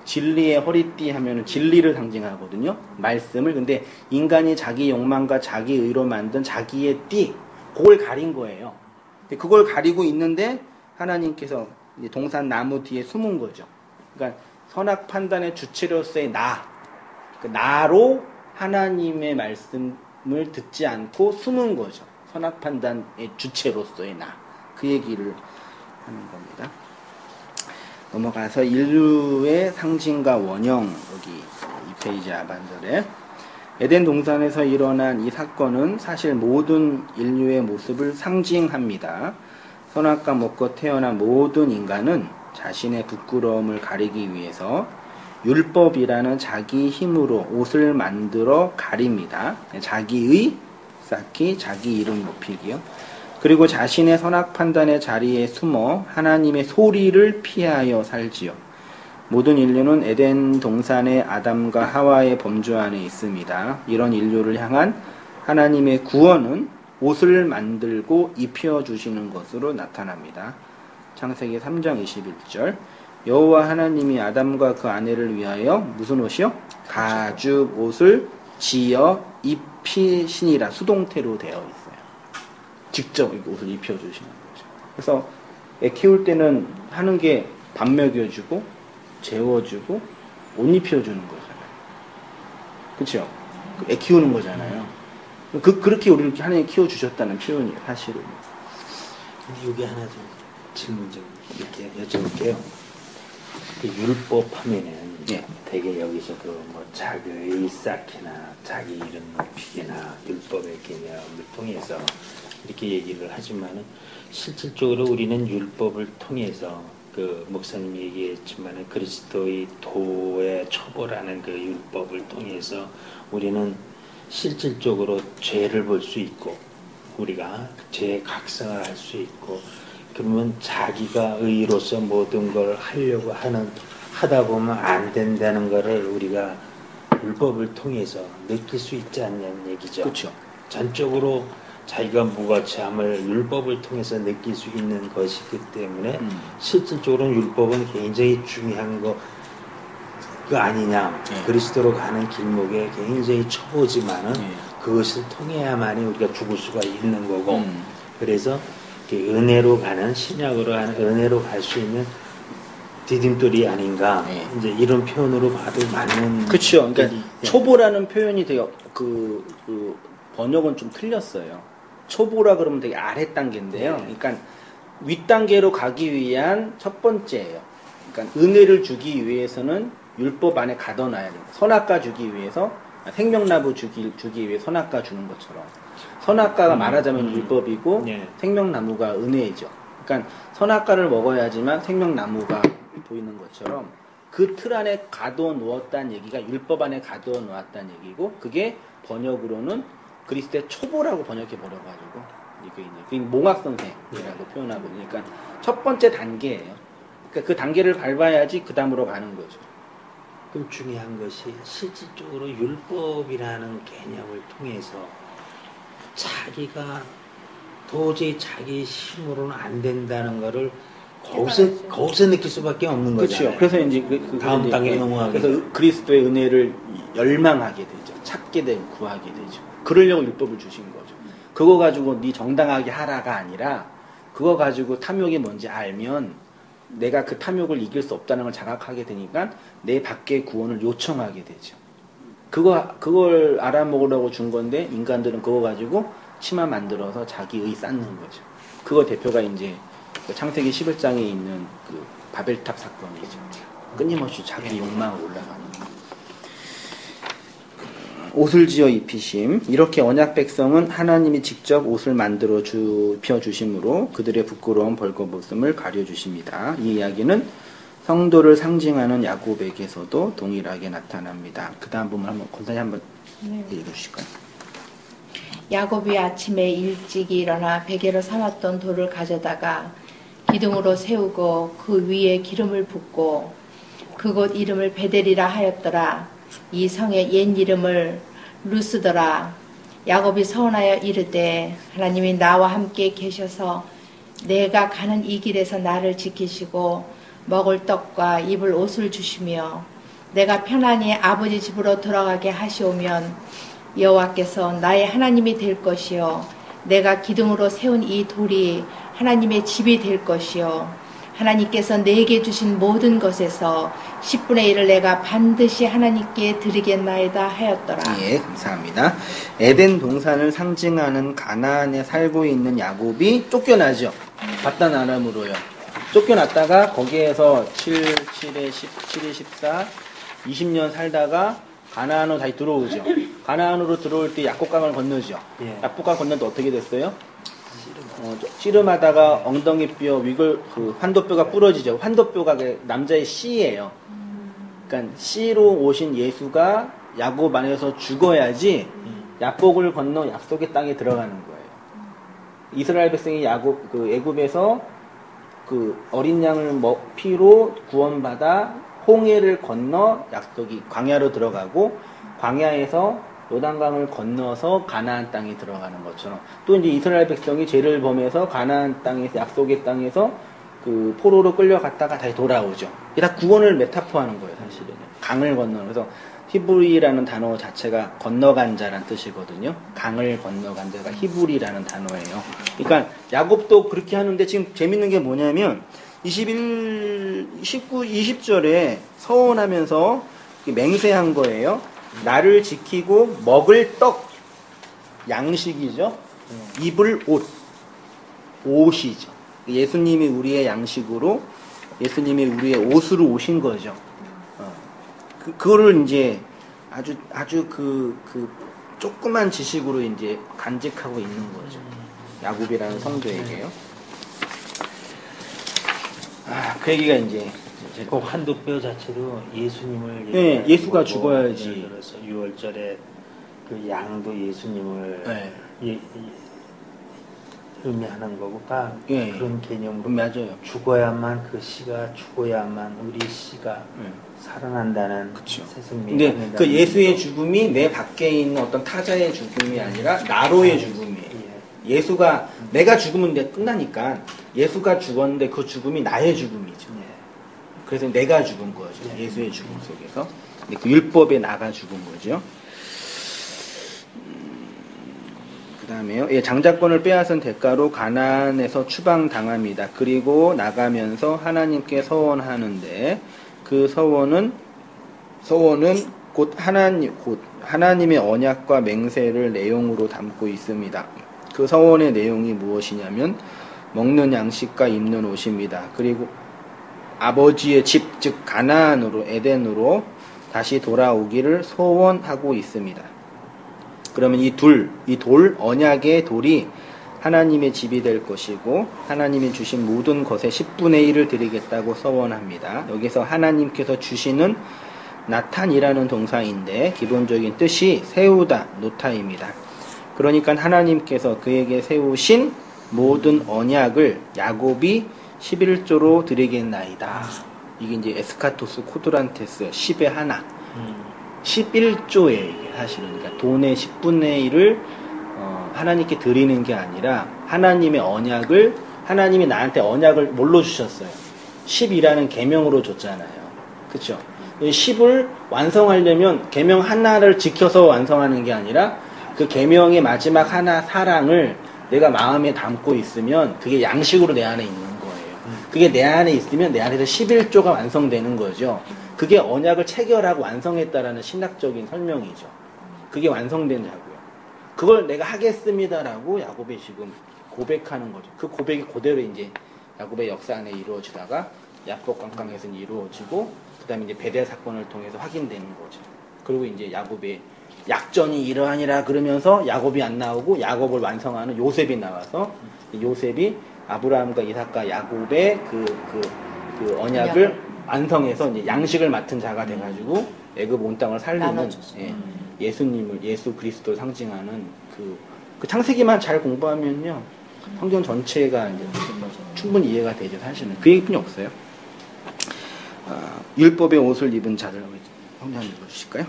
진리의 허리띠 하면은 진리를 상징하거든요. 말씀을. 근데 인간이 자기 욕망과 자기 의로 만든 자기의 띠, 그걸 가린 거예요. 근데 그걸 가리고 있는데 하나님께서 이제 동산 나무 뒤에 숨은 거죠. 그러니까 선악 판단의 주체로서의 나, 그 나로 하나님의 말씀을 듣지 않고 숨은 거죠. 선악 판단의 주체로서의 나, 그 얘기를 하는 겁니다. 넘어가서 인류의 상징과 원형, 여기 2페이지 하반절에 에덴 동산에서 일어난 이 사건은 사실 모든 인류의 모습을 상징합니다. 선악과 먹고 태어난 모든 인간은 자신의 부끄러움을 가리기 위해서 율법이라는 자기 힘으로 옷을 만들어 가립니다. 자기의 쌓기, 자기 이름 높이기요. 그리고 자신의 선악 판단의 자리에 숨어 하나님의 소리를 피하여 살지요. 모든 인류는 에덴 동산의 아담과 하와의 범주 안에 있습니다. 이런 인류를 향한 하나님의 구원은 옷을 만들고 입혀주시는 것으로 나타납니다. 창세기 3장 21절 여호와 하나님이 아담과 그 아내를 위하여 무슨 옷이요? 가죽 옷을 지어 입히시니라. 수동태로 되어 있어요. 직접 옷을 입혀주시는 거죠. 그래서 애 키울 때는 하는 게 밥 먹여주고 재워주고 옷 입혀주는 거잖아요. 그렇죠? 애 키우는 거잖아요. 그렇게 우리를 하나님 키워주셨다는 표현이에요. 사실은. 근데 여기 하나 좀 질문 좀 이렇게 여쭤볼게요. 그 율법 하면은 예. 되게 여기서 그 뭐 자기의 쌓기나 자기 이름 높이기나 율법의 개념을 통해서 이렇게 얘기를 하지만은 실질적으로 우리는 율법을 통해서 그 목사님이 얘기했지만은 그리스도의 도에 처벌하는 그 율법을 통해서 우리는 실질적으로 죄를 볼 수 있고 우리가 죄의 각성을 할 수 있고 그러면 자기가 의로서 모든 걸 하려고 하다 보면 안 된다는 것을 우리가 율법을 통해서 느낄 수 있지 않냐는 얘기죠. 그렇죠. 전적으로 자기가 무가치함을 율법을 통해서 느낄 수 있는 것이기 때문에 실질적으로 율법은 굉장히 중요한 그 아니냐. 그리스도로 가는 길목에 굉장히 초보지만은 그것을 통해야만이 우리가 죽을 수가 있는 거고 그래서 은혜로 가는 신약으로 가는 은혜로 갈 수 있는 디딤돌이 아닌가 이제 이런 표현으로 봐도 맞는 그렇죠. 그러니까 초보라는 표현이 되게 그 번역은 좀 틀렸어요. 초보라 그러면 되게 아래 단계인데요. 그러니까 윗 단계로 가기 위한 첫 번째예요. 그러니까 은혜를 주기 위해서는 율법 안에 가둬놔야 돼요. 선악과 주기 위해서 생명나무 주기 위해 선악과 주는 것처럼 선악과가 말하자면 율법이고 생명나무가 은혜죠. 그러니까 선악과를 먹어야지만 생명나무가 보이는 것처럼 그 틀 안에 가둬 놓았다는 얘기가 율법 안에 가둬 놓았다는 얘기고 그게 번역으로는 그리스도의 초보라고 번역해 버려가지고 이게 이제 몽학선생이라고 표현하고 그러니까 첫 번째 단계예요. 그러니까 그 단계를 밟아야지 그 다음으로 가는 거죠. 그럼 중요한 것이 실질적으로 율법이라는 개념을 통해서 자기가 도저히 자기 힘으로는 안 된다는 것을 거기서 느낄 수밖에 없는 그렇죠. 거잖아요. 그래서 이제 다음 단계 넘어가게 그래서 그리스도의 은혜를 열망하게 되죠. 찾게 되고 구하게 되죠. 그러려고 율법을 주신 거죠. 그거 가지고 네 정당하게 하라가 아니라 그거 가지고 탐욕이 뭔지 알면 내가 그 탐욕을 이길 수 없다는 걸 자각하게 되니까 내 밖의 구원을 요청하게 되죠. 그걸 알아먹으려고 준 건데 인간들은 그거 가지고 치마 만들어서 자기의 쌓는 거죠. 그거 대표가 이제 창세기 11장에 있는 그 바벨탑 사건이죠. 끊임없이 자기 욕망을 올라가는 거. 옷을 지어 입히심. 이렇게 언약 백성은 하나님이 직접 옷을 만들어 입혀주심으로 그들의 부끄러운 벌거벗음을 가려주십니다. 이 이야기는 성도를 상징하는 야곱에게서도 동일하게 나타납니다. 그 다음 부분 한번 권사님 한번 읽어주실까요? 야곱이 아침에 일찍 일어나 베개로 삼았던 돌을 가져다가 기둥으로 세우고 그 위에 기름을 붓고 그곳 이름을 베델이라 하였더라. 이 성의 옛 이름을 루스더라. 야곱이 서원하여 이르되 하나님이 나와 함께 계셔서 내가 가는 이 길에서 나를 지키시고 먹을 떡과 입을 옷을 주시며 내가 편안히 아버지 집으로 돌아가게 하시오면 여호와께서 나의 하나님이 될 것이요 내가 기둥으로 세운 이 돌이 하나님의 집이 될 것이요 하나님께서 내게 주신 모든 것에서 10분의 1을 내가 반드시 하나님께 드리겠나이다 하였더라. 예, 감사합니다. 에덴 동산을 상징하는 가나안에 살고 있는 야곱이 쫓겨나죠. 바단 아람으로요. 쫓겨났다가 거기에서 7에 14, 20년 살다가 가나안으로 다시 들어오죠. 가나안으로 들어올 때 약곡강을 건너죠. 약곡강 건너는데 어떻게 됐어요? 씨름하다가 엉덩이 뼈, 그 환도뼈가 부러지죠. 환도뼈가 남자의 씨예요. 그러니까 씨로 오신 예수가 야곱 안에서 죽어야지 약곡을 건너 약속의 땅에 들어가는 거예요. 이스라엘 백성이 애굽에서 그 어린 양을 피로 구원받아 홍해를 건너 약속이 광야로 들어가고 광야에서 요단강을 건너서 가나안 땅에 들어가는 것처럼 또 이제 이스라엘 백성이 죄를 범해서 가나안 땅에서 약속의 땅에서 그 포로로 끌려갔다가 다시 돌아오죠. 이게 다 구원을 메타포하는 거예요, 사실은. 강을 건너는. 그래서 히브리라는 단어 자체가 건너간 자란 뜻이거든요. 강을 건너간 자가 히브리라는 단어예요. 그러니까 야곱도 그렇게 하는데 지금 재밌는 게 뭐냐면 20절에 서원하면서 맹세한 거예요. 나를 지키고 먹을 떡, 양식이죠. 입을 옷, 옷이죠. 예수님이 우리의 양식으로, 예수님이 우리의 옷으로 오신 거죠. 그거를 이제 아주 그 조그만 지식으로 이제 간직하고 있는 거죠. 야곱이라는 성도에게요. 그 얘기가 이제 그 환도뼈 자체도 예수님을 네, 예수가 죽어야지. 그래서 6월절에 그 양도 예수님을 의미하는 거고가 그런 개념으로 맞아요. 죽어야만 그 씨가 죽어야만 우리 씨가 살아난다는 세상이. 근데 그 예수의 죽음이 내 밖에 있는 어떤 타자의 죽음이 아니라 나로의 죽음이에요. 예수가 내가 죽으면 이제 끝나니까 예수가 죽었는데 그 죽음이 나의 죽음이죠. 그래서 내가 죽은 거죠. 예수의 죽음 속에서. 그 율법에 나가 죽은 거죠. 그 다음에요. 장자권을 빼앗은 대가로 가나안에서 추방당합니다. 그리고 나가면서 하나님께 서원하는데 그 서원은 곧 하나님의 언약과 맹세를 내용으로 담고 있습니다. 그 서원의 내용이 무엇이냐면 먹는 양식과 입는 옷입니다. 그리고 아버지의 집, 즉 가나안으로 에덴으로 다시 돌아오기를 소원하고 있습니다. 그러면 이 돌, 언약의 돌이 하나님의 집이 될 것이고 하나님이 주신 모든 것의 10분의 1을 드리겠다고 서원합니다. 여기서 하나님께서 주시는 나탄이라는 동사인데 기본적인 뜻이 세우다, 노타입니다. 그러니까 하나님께서 그에게 세우신 모든 언약을 야곱이 11조로 드리겠나이다. 이게 이제 에스카토스 코드란테스 10의 하나 11조에 이게 사실은 그러니까 돈의 10분의 1을 하나님께 드리는 게 아니라 하나님의 언약을 하나님이 나한테 언약을 뭘로 주셨어요? 10이라는 계명으로 줬잖아요. 그렇죠? 10을 완성하려면 계명 하나를 지켜서 완성하는 게 아니라 그 계명의 마지막 하나 사랑을 내가 마음에 담고 있으면 그게 양식으로 내 안에 있는 거예요. 그게 내 안에 있으면 내 안에서 11조가 완성되는 거죠. 그게 언약을 체결하고 완성했다라는 신학적인 설명이죠. 그게 완성된 자고요. 그걸 내가 하겠습니다라고 야곱이 지금 고백하는 거죠. 그 고백이 그대로 이제 야곱의 역사 안에 이루어지다가 야복 강강에서는 이루어지고 그 다음에 이제 베델 사건을 통해서 확인되는 거죠. 그리고 이제 야곱의 약전이 이러하니라 그러면서 야곱이 안 나오고 야곱을 완성하는 요셉이 나와서 요셉이 아브라함과 이삭과 야곱의 그 언약을 완성해서 이제 양식을 맡은 자가 돼가지고 애굽 온 땅을 살리는 예수 그리스도를 상징하는 그 창세기만 잘 공부하면요 성경 전체가 이제 충분히 이해가 되죠. 사실은 그 얘기뿐이 없어요. 율법의 옷을 입은 자들 성경 한번 읽어주실까요?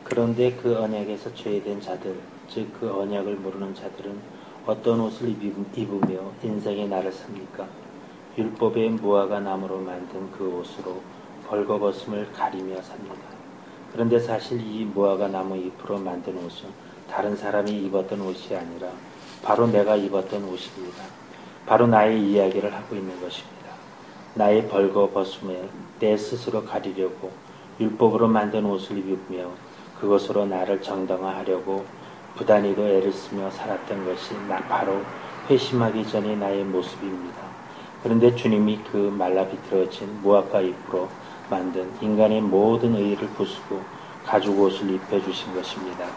그런데 그 언약에서 죄된 자들, 즉 그 언약을 모르는 자들은 어떤 옷을 입으며 인생의 날을 삽니까? 율법의 무화과 나무로 만든 그 옷으로 벌거벗음을 가리며 삽니다. 그런데 사실 이 무화과 나무 잎으로 만든 옷은 다른 사람이 입었던 옷이 아니라 바로 내가 입었던 옷입니다. 바로 나의 이야기를 하고 있는 것입니다. 나의 벌거벗음에 내 스스로 가리려고 율법으로 만든 옷을 입으며 그것으로 나를 정당화하려고 부단히도 애를 쓰며 살았던 것이 바로 회심하기 전의 나의 모습입니다. 그런데 주님이 그 말라 비틀어진 무화과 잎으로 만든 인간의 모든 의의를 부수고 가죽 옷을 입혀주신 것입니다.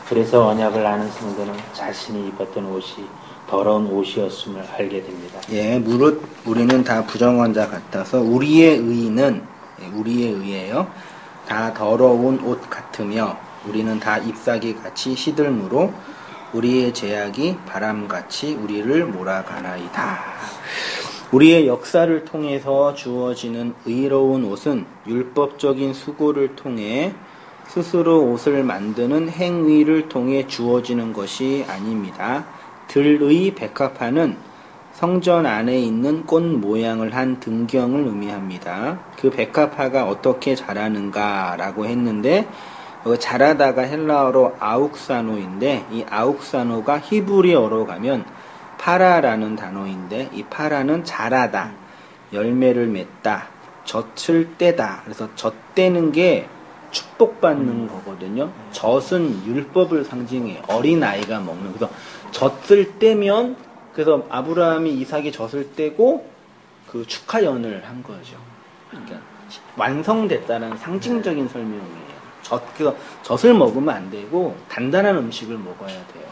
그래서 언약을 아는 성도는 자신이 입었던 옷이 더러운 옷이었음을 알게 됩니다. 예, 무릇 우리는 다 부정한 자 같아서 우리의 의의는 우리의 의예요. 다 더러운 옷 같으며 우리는 다 잎사귀 같이 시들므로 우리의 제약이 바람같이 우리를 몰아가나이다. 우리의 역사를 통해서 주어지는 의로운 옷은 율법적인 수고를 통해 스스로 옷을 만드는 행위를 통해 주어지는 것이 아닙니다. 들의 백합화는 성전 안에 있는 꽃 모양을 한 등경을 의미합니다. 그 백합화가 어떻게 자라는가라고 했는데 자라다가 헬라어로 아욱사노인데 이 아욱사노가 히브리어로 가면 파라라는 단어인데 이 파라는 자라다, 열매를 맺다, 젖을 떼다. 그래서 젖떼는 게 축복받는 거거든요. 젖은 율법을 상징해요. 어린아이가 먹는. 그래서 젖을 떼면 그래서 아브라함이 이삭이 젖을 떼고 그 축하연을 한 거죠. 그러니까 완성됐다는 상징적인 설명이에요. 그래서 젖을 먹으면 안 되고 단단한 음식을 먹어야 돼요.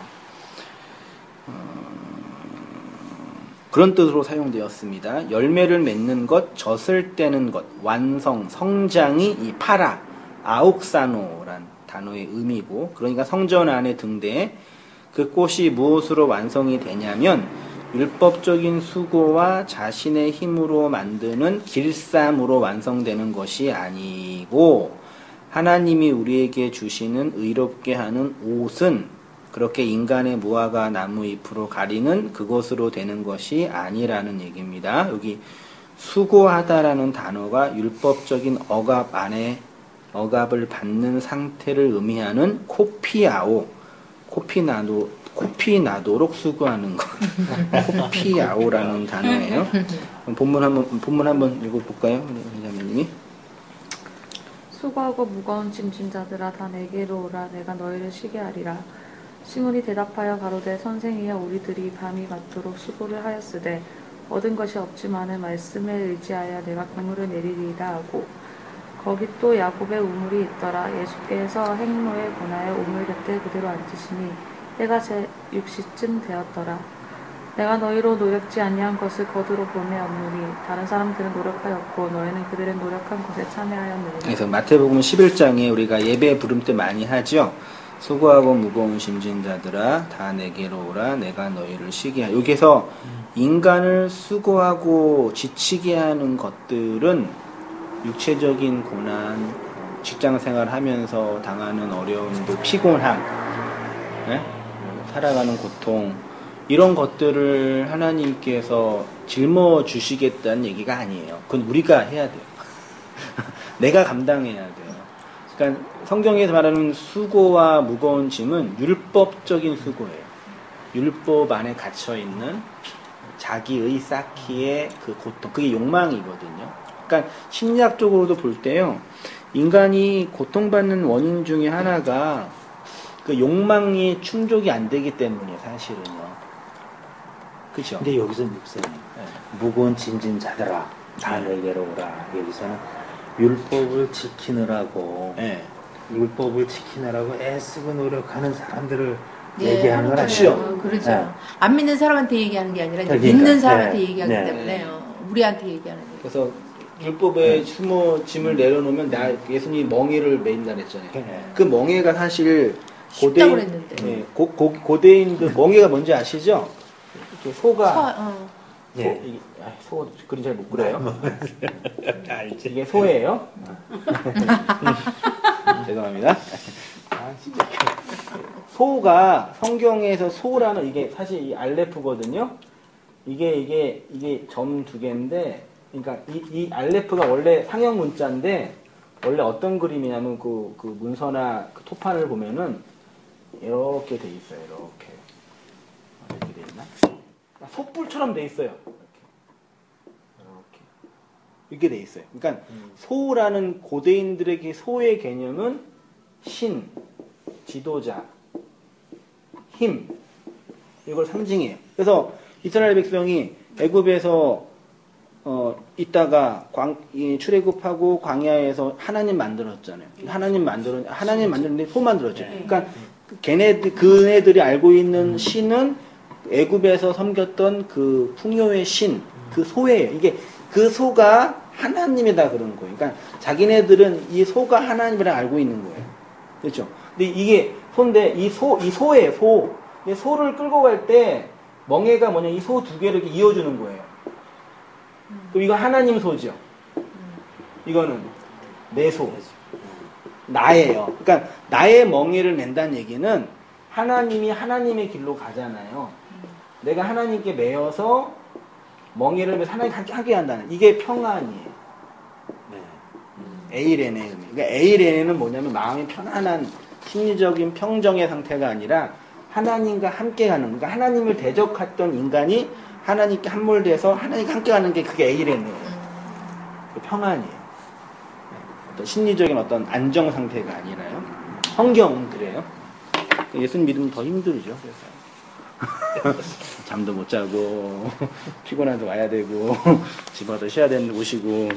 그런 뜻으로 사용되었습니다. 열매를 맺는 것, 젖을 떼는 것, 완성, 성장이 이 파라, 아욱사노란 단어의 의미고, 그러니까 성전 안에 등대에 그 꽃이 무엇으로 완성이 되냐면 율법적인 수고와 자신의 힘으로 만드는 길쌈으로 완성되는 것이 아니고 하나님이 우리에게 주시는 의롭게 하는 옷은 그렇게 인간의 무화과 나무 잎으로 가리는 그것으로 되는 것이 아니라는 얘기입니다. 여기 수고하다라는 단어가 율법적인 억압 안에 억압을 받는 상태를 의미하는 코피나도록 수고하는 것. 코피아오라는 단어예요. 본문 한번 읽어볼까요, 회장님이? 수고하고 무거운 짐진 자들아 다 내게로 오라. 내가 너희를 쉬게 하리라. 시몬이 대답하여 가로되 선생이여 우리들이 밤이 맞도록 수고를 하였으되 얻은 것이 없지만은 말씀에 의지하여 내가 그물을 내리리이다 하고 거기 또 야곱의 우물이 있더라. 예수께서 행로에 권하여 우물 곁에 그대로 앉으시니 때가 제 6시쯤 되었더라. 내가 너희로 노력지 아니한 것을 거두로 보내 없느니 다른 사람들은 노력하였고 너희는 그들의 노력한 것에 참여하였느니라. 그래서 마태복음 11장에 우리가 예배 부름 때 많이 하죠. 수고하고 무거운 짐진 자들아 다 내게로 오라. 내가 너희를 쉬게 하리라. 여기서 인간을 수고하고 지치게 하는 것들은 육체적인 고난, 직장생활 하면서 당하는 어려움도 피곤함, 네? 살아가는 고통, 이런 것들을 하나님께서 짊어주시겠다는 얘기가 아니에요. 그건 우리가 해야 돼요. 내가 감당해야 돼요. 그러니까 성경에서 말하는 수고와 무거운 짐은 율법적인 수고예요. 율법 안에 갇혀있는 자기의 쌓기의 그 고통, 그게 욕망이거든요. 그러니까 심리학적으로도 볼 때요, 인간이 고통받는 원인 중에 하나가 그 욕망이 충족이 안 되기 때문이에요, 사실은요. 그죠? 근데 여기서 목사님, 무거운 짐진 자들아, 다 내게로 오라. 여기서는 율법을 지키느라고, 율법을 지키느라고 애쓰고 노력하는 사람들을 얘기하는 건 아니죠. 그렇죠. 네. 안 믿는 사람한테 얘기하는 게 아니라 그러니까, 믿는 사람한테 네. 얘기하기 네. 때문에요. 우리한테 얘기하는 거예요. 그래서 율법에 짐을 내려놓으면 나 예수님이 멍에를 매인다 그랬잖아요. 그 멍에가 사실 쉽다고 그랬는데. 고대인들 멍에가 뭔지 아시죠? 이렇게 소가 소 그림 잘 못 그려요. 알지. 이게 소예요. 죄송합니다. 진짜. 소가 성경에서 소라는 이게 사실 이 알레프거든요. 이게 점 두 개인데, 그러니까 이 알레프가 원래 상형 문자인데 원래 어떤 그림이냐면 그 문서나 그 토판을 보면은 이렇게 돼 있어요. 이렇게 돼 있나? 소뿔처럼 돼 있어요. 이렇게 돼 있어요. 그러니까 소라는 고대인들에게 소의 개념은 신, 지도자, 힘, 이걸 상징해요. 그래서 이스라엘 백성이 애굽에서 있다가 출애굽하고 광야에서 하나님 만들었잖아요. 하나님 만들었는데 소 만들었죠. 그러니까 그네들이 알고 있는 신은 애굽에서 섬겼던 그 풍요의 신, 그 소예요. 이게 그 소가 하나님이다 그런 거예요. 그러니까 자기네들은 이 소가 하나님이라 알고 있는 거예요. 그렇죠? 근데 이게 소인데 이 소예요. 소. 이 소를 끌고 갈 때 멍에가 뭐냐, 이 소 두 개를 이렇게 이어주는 거예요. 그럼 이거 하나님 소죠. 이거는 내 소. 나예요. 그러니까 나의 멍에를 낸다는 얘기는 하나님이 하나님의 길로 가잖아요. 내가 하나님께 매여서 멍에를 매서 하나님께 하게 한다는, 이게 평안이에요. 에이레네. 그러니까 에이레네는 뭐냐면 마음이 편안한 심리적인 평정의 상태가 아니라 하나님과 함께 가는, 그러니까 하나님을 대적했던 인간이 하나님께 함몰돼서 하나님과 함께 가는 게 그게 에이레네예요. 평안이에요. 어떤 심리적인 어떤 안정 상태가 아니라요. 성경은 그래요. 예수님 믿으면 더 힘들죠. 그래서 잠도 못 자고 피곤해서 와야 되고 집 와서 쉬어야 되는 오시고,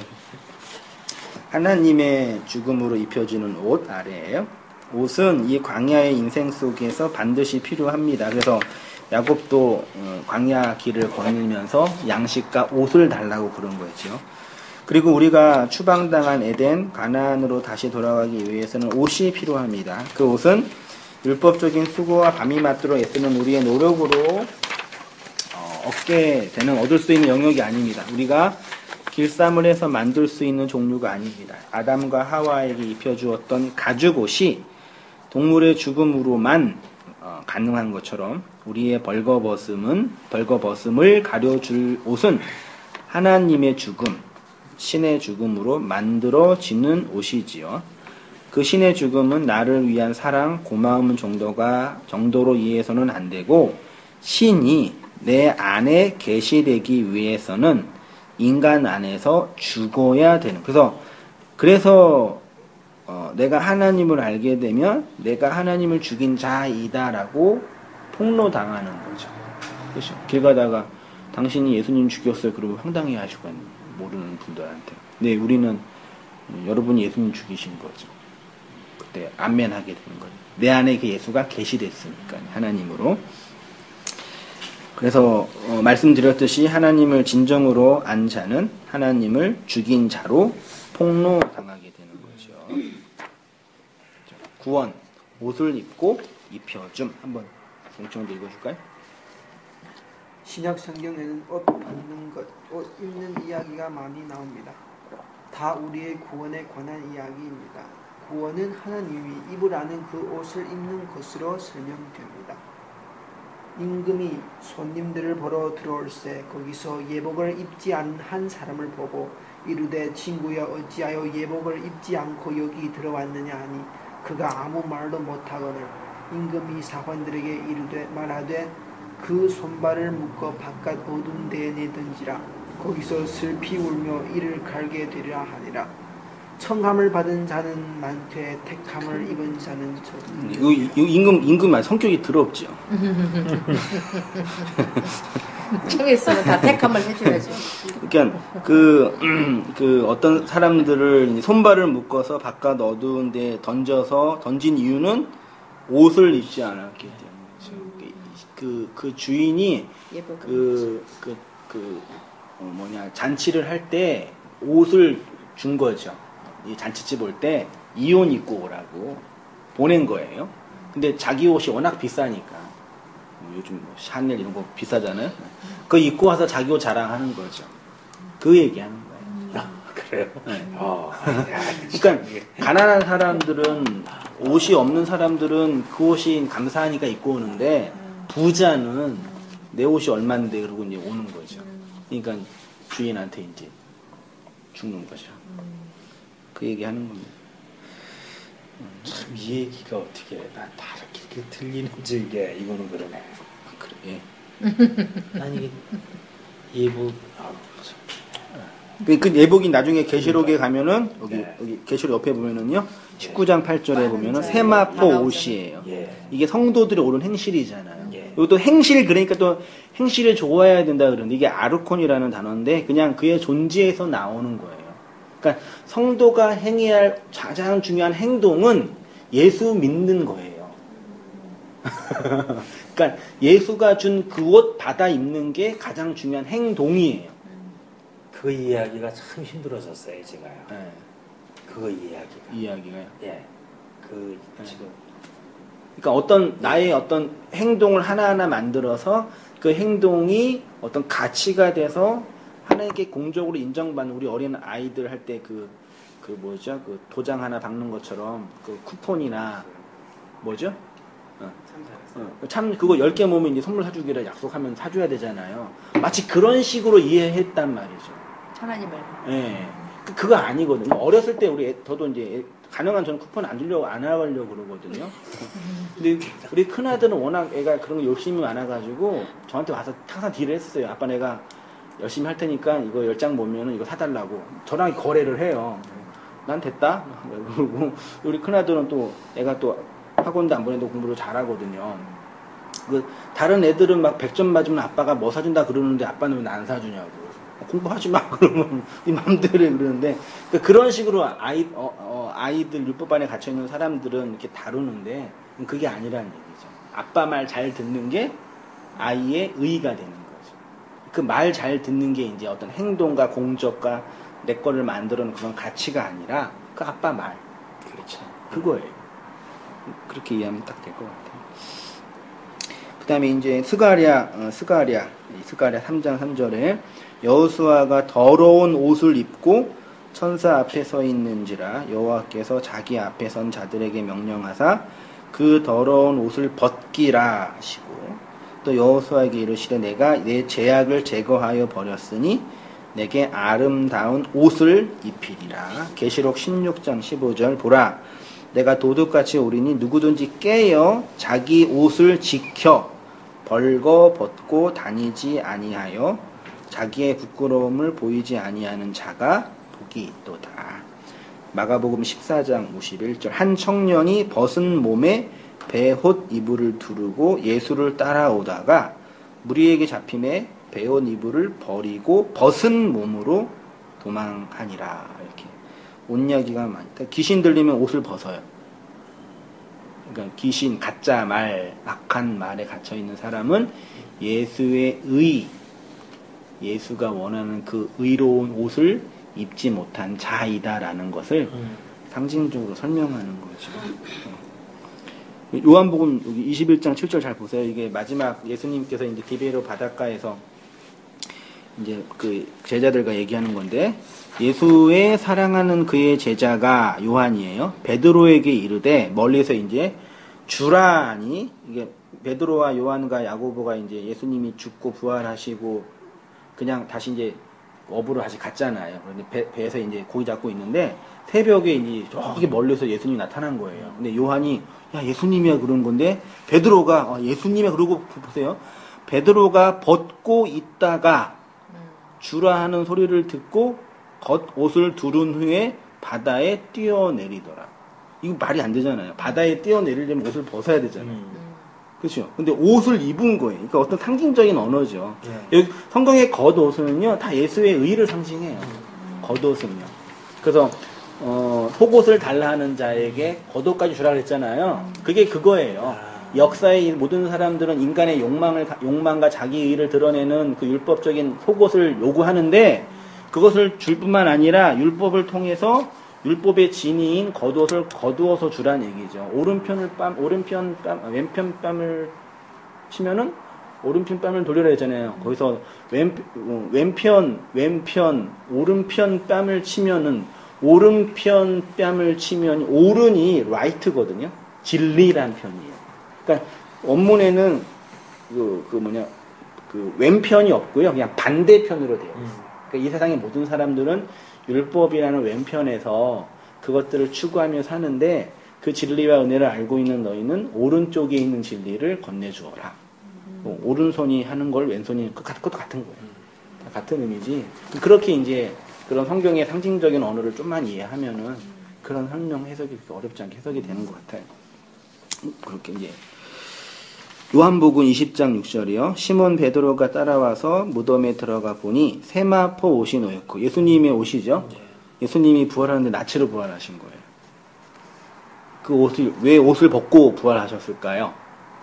하나님의 죽음으로 입혀지는 옷 아래에요. 옷은 이 광야의 인생 속에서 반드시 필요합니다. 그래서 야곱도 광야 길을 거닐면서 양식과 옷을 달라고 그런 거죠. 그리고 우리가 추방당한 에덴, 가나안으로 다시 돌아가기 위해서는 옷이 필요합니다. 그 옷은 율법적인 수고와 밤이 맞도록 애쓰는 우리의 노력으로 얻을 수 있는 영역이 아닙니다. 우리가 길쌈을 해서 만들 수 있는 종류가 아닙니다. 아담과 하와에게 입혀주었던 가죽옷이 동물의 죽음으로만 가능한 것처럼 우리의 벌거벗음을 가려줄 옷은 하나님의 죽음, 신의 죽음으로 만들어지는 옷이지요. 그 신의 죽음은 나를 위한 사랑, 고마움 정도로 이해해서는 안 되고, 신이 내 안에 계시되기 위해서는 인간 안에서 죽어야 되는. 그래서 내가 하나님을 알게 되면 내가 하나님을 죽인 자이다라고 폭로당하는 거죠. 그렇죠? 길 가다가 당신이 예수님 죽였어요. 그러고 황당해 하시고 모르는 분들한테. 네, 우리는 여러분이 예수님 죽이신 거죠. 그때 안면하게 되는 거죠. 내 안에 그 예수가 계시됐으니까, 하나님으로. 그래서 말씀드렸듯이 하나님을 진정으로 안 자는 하나님을 죽인 자로 폭로당하게 되는 거죠. 구원, 옷을 입고 입혀줌. 한번 성경도 읽어줄까요? 신약 성경에는 옷 받는 것, 옷 입는 이야기가 많이 나옵니다. 다 우리의 구원에 관한 이야기입니다. 구원은 하나님이 입으라는 그 옷을 입는 것으로 설명됩니다. 임금이 손님들을 보러 들어올세 거기서 예복을 입지 않은 사람을 보고 이르되 친구여 어찌하여 예복을 입지 않고 여기 들어왔느냐 하니 그가 아무 말도 못하거늘 임금이 사관들에게 이르되 말하되 그 손발을 묶어 바깥 어두운 데에 내던지라 거기서 슬피 울며 이를 갈게 되리라 하니라. 청함을 받은 자는 많되 택함을 입은 자는 적으니. 이거 임금 성격이 더럽죠. 청했으면 다 택함을 해줘야지. 그러니까 그 어떤 사람들을 손발을 묶어서 바깥 어두운 데 던진 이유는 옷을 입지 않았기 때문이죠. 그 주인이 잔치를 할 때 옷을 준 거죠. 이 잔치집 올 때 이 옷 입고 오라고 보낸 거예요. 근데 자기 옷이 워낙 비싸니까 요즘 샤넬 이런 거 비싸잖아요. 그거 입고 와서 자기 옷 자랑하는 거죠. 그 얘기하는 거예요. 그래요? 네. 그러니까 가난한 사람들은 옷이 없는 사람들은 그 옷이 감사하니까 입고 오는데 부자는 내 옷이 얼만데 그러고 이제 오는 거죠. 그러니까 주인한테 이제 죽는 거죠. 그 얘기하는 겁니다. 참 이 얘기가 어떻게 난 다르게 들리는지 이거는 그러네. 그래. 난 이게 예복 그 예복이 나중에 계시록에 가면은 여기 계시록 옆에 보면은요 19장 8절에 보면은 세마포 옷이에요. 이게 성도들의 옳은 행실이잖아요. 이것도 행실 그러니까 또 행실을 좋아해야 된다 그러는데 이게 아르콘이라는 단어인데 그냥 그의 존재에서 나오는 거예요. 그러니까 성도가 행해야 할 가장 중요한 행동은 예수 믿는 거예요. 그러니까 예수가 준 그 옷 받아 입는 게 가장 중요한 행동이에요. 그 이야기가 참 힘들어졌어요, 제가요. 네. 그거 이야기가요. 예. 지금. 그러니까 나의 어떤 행동을 하나하나 만들어서 그 행동이 어떤 가치가 돼서 하나님께 공적으로 인정받는 우리 어린 아이들 할 때 그 도장 하나 박는 것처럼 그 쿠폰이나 뭐죠? 참 그거 10개 모으면 이제 선물 사주기로 약속하면 사줘야 되잖아요. 마치 그런 식으로 이해했단 말이죠. 하나님을. 예. 그거 아니거든요. 어렸을 때 저도 이제 가능한 저는 쿠폰 안 하려고 그러거든요. 근데 우리 큰아들은 워낙 애가 그런 거 욕심이 많아가지고 저한테 와서 항상 딜을 했어요. 아빠 내가 열심히 할 테니까 이거 10장 보면은 이거 사달라고. 저랑 거래를 해요. 난 됐다. 그리고 우리 큰아들은 또 애가 또 학원도 안 보내도 공부를 잘하거든요. 다른 애들은 막 100점 맞으면 아빠가 뭐 사준다 그러는데 아빠는 왜 안 사주냐고. 공부하지 마 그러면 네 맘대로 해 그러는데 그런 식으로 아이들 율법반에 갇혀 있는 사람들은 이렇게 다루는데 그게 아니라는 얘기죠. 아빠 말 잘 듣는 게 아이의 의의가 되는 거죠. 그 말 잘 듣는 게 이제 어떤 행동과 공적과 내 거를 만들어놓은 그런 가치가 아니라 그 아빠 말. 그렇죠. 그거예요. 그렇게 이해하면 딱 될 것 같아요. 그 다음에 이제 스가랴 3장 3절에 여호수아가 더러운 옷을 입고 천사 앞에 서 있는지라 여호와께서 자기 앞에 선 자들에게 명령하사 그 더러운 옷을 벗기라 하시고 또 여호수아에게 이르시되 내가 내 죄악을 제거하여 버렸으니 내게 아름다운 옷을 입히리라. 계시록 16장 15절 보라 내가 도둑같이 오리니 누구든지 깨어 자기 옷을 지켜 벌거 벗고 다니지 아니하여 자기의 부끄러움을 보이지 아니하는 자가 복이 있도다. 마가복음 14장 51절 한 청년이 벗은 몸에 베옷 이불을 두르고 예수를 따라오다가 무리에게 잡힘에 베옷 이불을 버리고 벗은 몸으로 도망하니라. 이렇게 옷 이야기가 많다. 귀신 들리면 옷을 벗어요. 그러니까 귀신, 가짜 말, 악한 말에 갇혀 있는 사람은 예수의 예수가 원하는 그 의로운 옷을 입지 못한 자이다라는 것을 상징적으로 설명하는 거죠. 요한복음 21장 7절 잘 보세요. 이게 마지막 예수님께서 이제 디베로 바닷가에서 이제 그 제자들과 얘기하는 건데 예수의 사랑하는 그의 제자가 요한이에요. 베드로에게 이르되 멀리서 이제 주라 하니 이게 베드로와 요한과 야고보가 이제 예수님이 죽고 부활하시고 그냥 다시 이제 어부로 다시 갔잖아요. 그런데 배에서 이제 고기 잡고 있는데 새벽에 이제 저기 멀리서 예수님이 나타난 거예요. 근데 요한이 야 예수님이야 그러는 건데 베드로가 예수님이야 그러고 보세요. 베드로가 벗고 있다가 주라 하는 소리를 듣고 겉옷을 두른 후에 바다에 뛰어내리더라. 이거 말이 안 되잖아요. 바다에 뛰어내리려면 옷을 벗어야 되잖아요. 그렇죠. 근데 옷을 입은 거예요. 그러니까 어떤 상징적인 언어죠. 여기 성경의 겉옷은요 다 예수의 의를 상징해요. 겉옷은요. 그래서 속옷을 달라 하는 자에게 겉옷까지 주라 그랬잖아요. 그게 그거예요. 역사의 모든 사람들은 인간의 욕망과 자기 의를 드러내는 그 율법적인 속옷을 요구하는데 그것을 줄 뿐만 아니라 율법을 통해서 율법의 진리인 겉옷을 거두어서 주란 얘기죠. 왼편 뺨을 치면은 오른편 뺨을 돌려라 했잖아요. 거기서 왼편 오른편 뺨을 치면은 오른편 뺨을 치면 오른이 right거든요. 진리란 편이에요. 그러니까 원문에는 왼편이 없고요. 그냥 반대편으로 되어 있어요. 그러니까 이 세상의 모든 사람들은 율법이라는 왼편에서 그것들을 추구하며 사는데 그 진리와 은혜를 알고 있는 너희는 오른쪽에 있는 진리를 건네주어라. 오른손이 하는 걸 왼손이 그것도 같은 거예요. 같은 의미지. 그렇게 이제 그런 성경의 상징적인 언어를 좀만 이해하면은 그런 설명 해석이 어렵지 않게 해석이 되는 것 같아요. 그렇게 이제 요한복음 20장 6절이요. 시몬 베드로가 따라와서 무덤에 들어가 보니 세마포 옷이 놓였고 예수님의 옷이죠. 예수님이 부활하는데 나체로 부활하신 거예요. 그 옷을 왜 옷을 벗고 부활하셨을까요?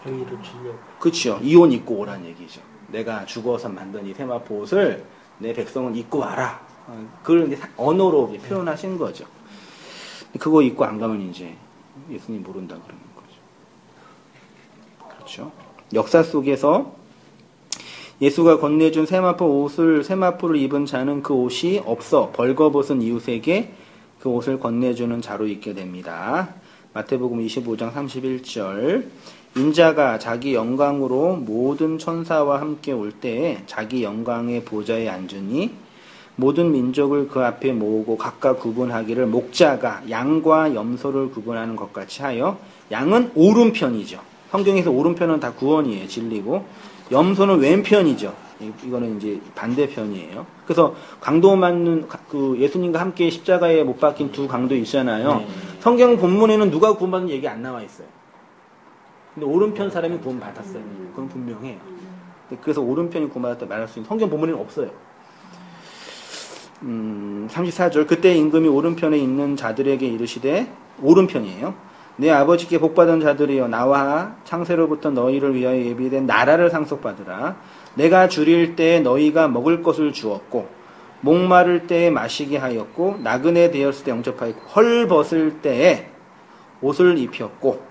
의를 주려고. 그렇죠. 이 옷 입고 오란 얘기죠. 내가 죽어서 만든 이 세마포 옷을 내 백성은 입고 와라. 그걸 이제 언어로 표현하신 거죠. 그거 입고 안 가면 이제 예수님 모른다 그러는 거죠. 그렇죠. 역사 속에서 예수가 건네준 세마포를 입은 자는 그 옷이 없어 벌거벗은 이웃에게 그 옷을 건네주는 자로 있게 됩니다. 마태복음 25장 31절 인자가 자기 영광으로 모든 천사와 함께 올 때에 자기 영광의 보좌에 앉으니 모든 민족을 그 앞에 모으고 각각 구분하기를 목자가 양과 염소를 구분하는 것 같이 하여 양은 오른편이죠. 성경에서 오른편은 다 구원이에요. 진리고 염소는 왼편이죠. 이거는 이제 반대편이에요. 그래서 강도 맞는 그 예수님과 함께 십자가에 못 박힌 두 강도 있잖아요. 성경 본문에는 누가 구원받는 얘기 안 나와 있어요. 근데 오른편 사람이 구원 받았어요. 그건 분명해요. 그래서 오른편이 구원받았다 말할 수 있는 성경 본문에는 없어요. 34절 그때 임금이 오른편에 있는 자들에게 이르시되 오른편이에요. 내 아버지께 복받은 자들이여 나와 창세로부터 너희를 위하여 예비된 나라를 상속받으라. 내가 줄일 때에 너희가 먹을 것을 주었고 목마를 때에 마시게 하였고 나그네 되었을 때 영접하였고 헐벗을 때에 옷을 입혔고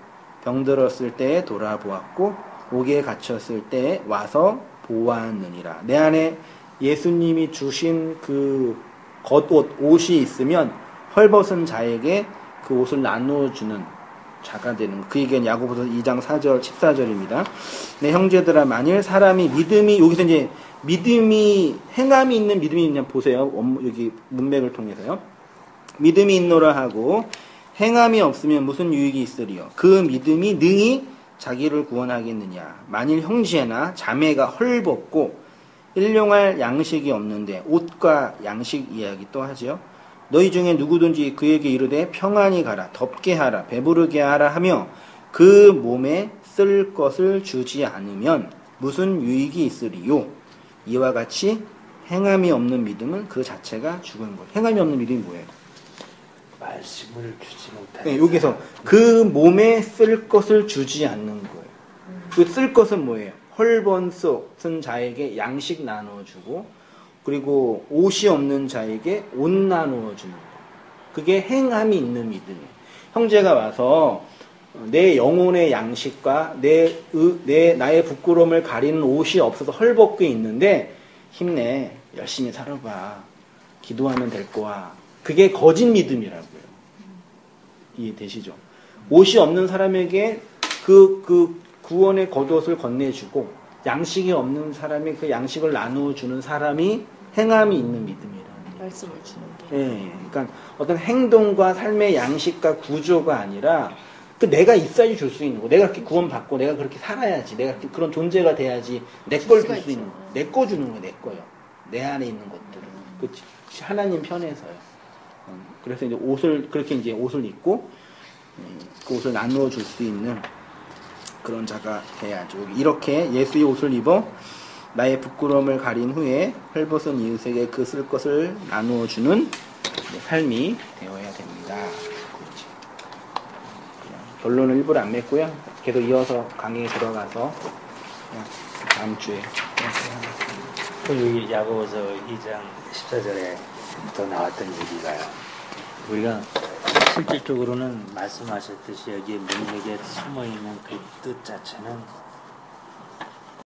병들었을 때에 돌아보았고 옥에 갇혔을 때에 와서 보았느니라. 내 안에 예수님이 주신 그 겉옷 옷이 있으면 헐벗은 자에게 그 옷을 나누어주는 자가 되는 그 얘기는 야고보서 2장 4절 14절입니다. 내 형제들아 만일 사람이 믿음이 여기서 이제 믿음이 행함이 있는 믿음이 있냐 보세요. 여기 문맥을 통해서요. 믿음이 있노라 하고 행함이 없으면 무슨 유익이 있으리요. 그 믿음이 능히 자기를 구원하겠느냐. 만일 형제나 자매가 헐벗고 일용할 양식이 없는데 옷과 양식 이야기 또 하죠. 너희 중에 누구든지 그에게 이르되 평안히 가라 덥게 하라 배부르게 하라 하며 그 몸에 쓸 것을 주지 않으면 무슨 유익이 있으리요. 이와 같이 행함이 없는 믿음은 그 자체가 죽은 것. 행함이 없는 믿음이 뭐예요? 말씀을 주지 못하는. 네, 여기서 그 몸에 쓸 것을 주지 않는 거예요. 그 쓸 것은 뭐예요? 헐벗은 자에게 양식 나눠주고 그리고 옷이 없는 자에게 옷 나누어 주는 거. 그게 행함이 있는 믿음이에요. 형제가 와서 내 영혼의 양식과 나의 부끄러움을 가리는 옷이 없어서 헐벗고 있는데 힘내. 열심히 살아봐. 기도하면 될 거야. 그게 거짓 믿음이라고요. 이해되시죠? 옷이 없는 사람에게 그 구원의 겉옷을 건네주고 양식이 없는 사람이 그 양식을 나누어 주는 사람이 행함이 있는 믿음이라는 거예요. 말씀을 주는 게. 예, 그러니까 어떤 행동과 삶의 양식과 구조가 아니라 그 내가 있어야지 줄 수 있는 거. 내가 그렇게 구원받고 내가 그렇게 살아야지. 내가 그런 존재가 돼야지 내 걸 줄 수 있는 거. 내 거 주는 거, 내 거요. 내 안에 있는 것들을. 그 하나님 편에서요. 그래서 이제 그렇게 이제 옷을 입고 그 옷을 나누어 줄 수 있는 그런 자가 돼야죠. 이렇게 예수의 옷을 입어 나의 부끄러움을 가린 후에 헐벗은 이웃에게 그 쓸 것을 나누어 주는 삶이 되어야 됩니다. 결론을 일부러 안 맺고요. 계속 이어서 강의에 들어가서 다음 주에 여기 야고보서 2장 14절에 또 나왔던 얘기가요. 우리가 실질적으로는 말씀하셨듯이 여기 문맥에 숨어있는 그 뜻 자체는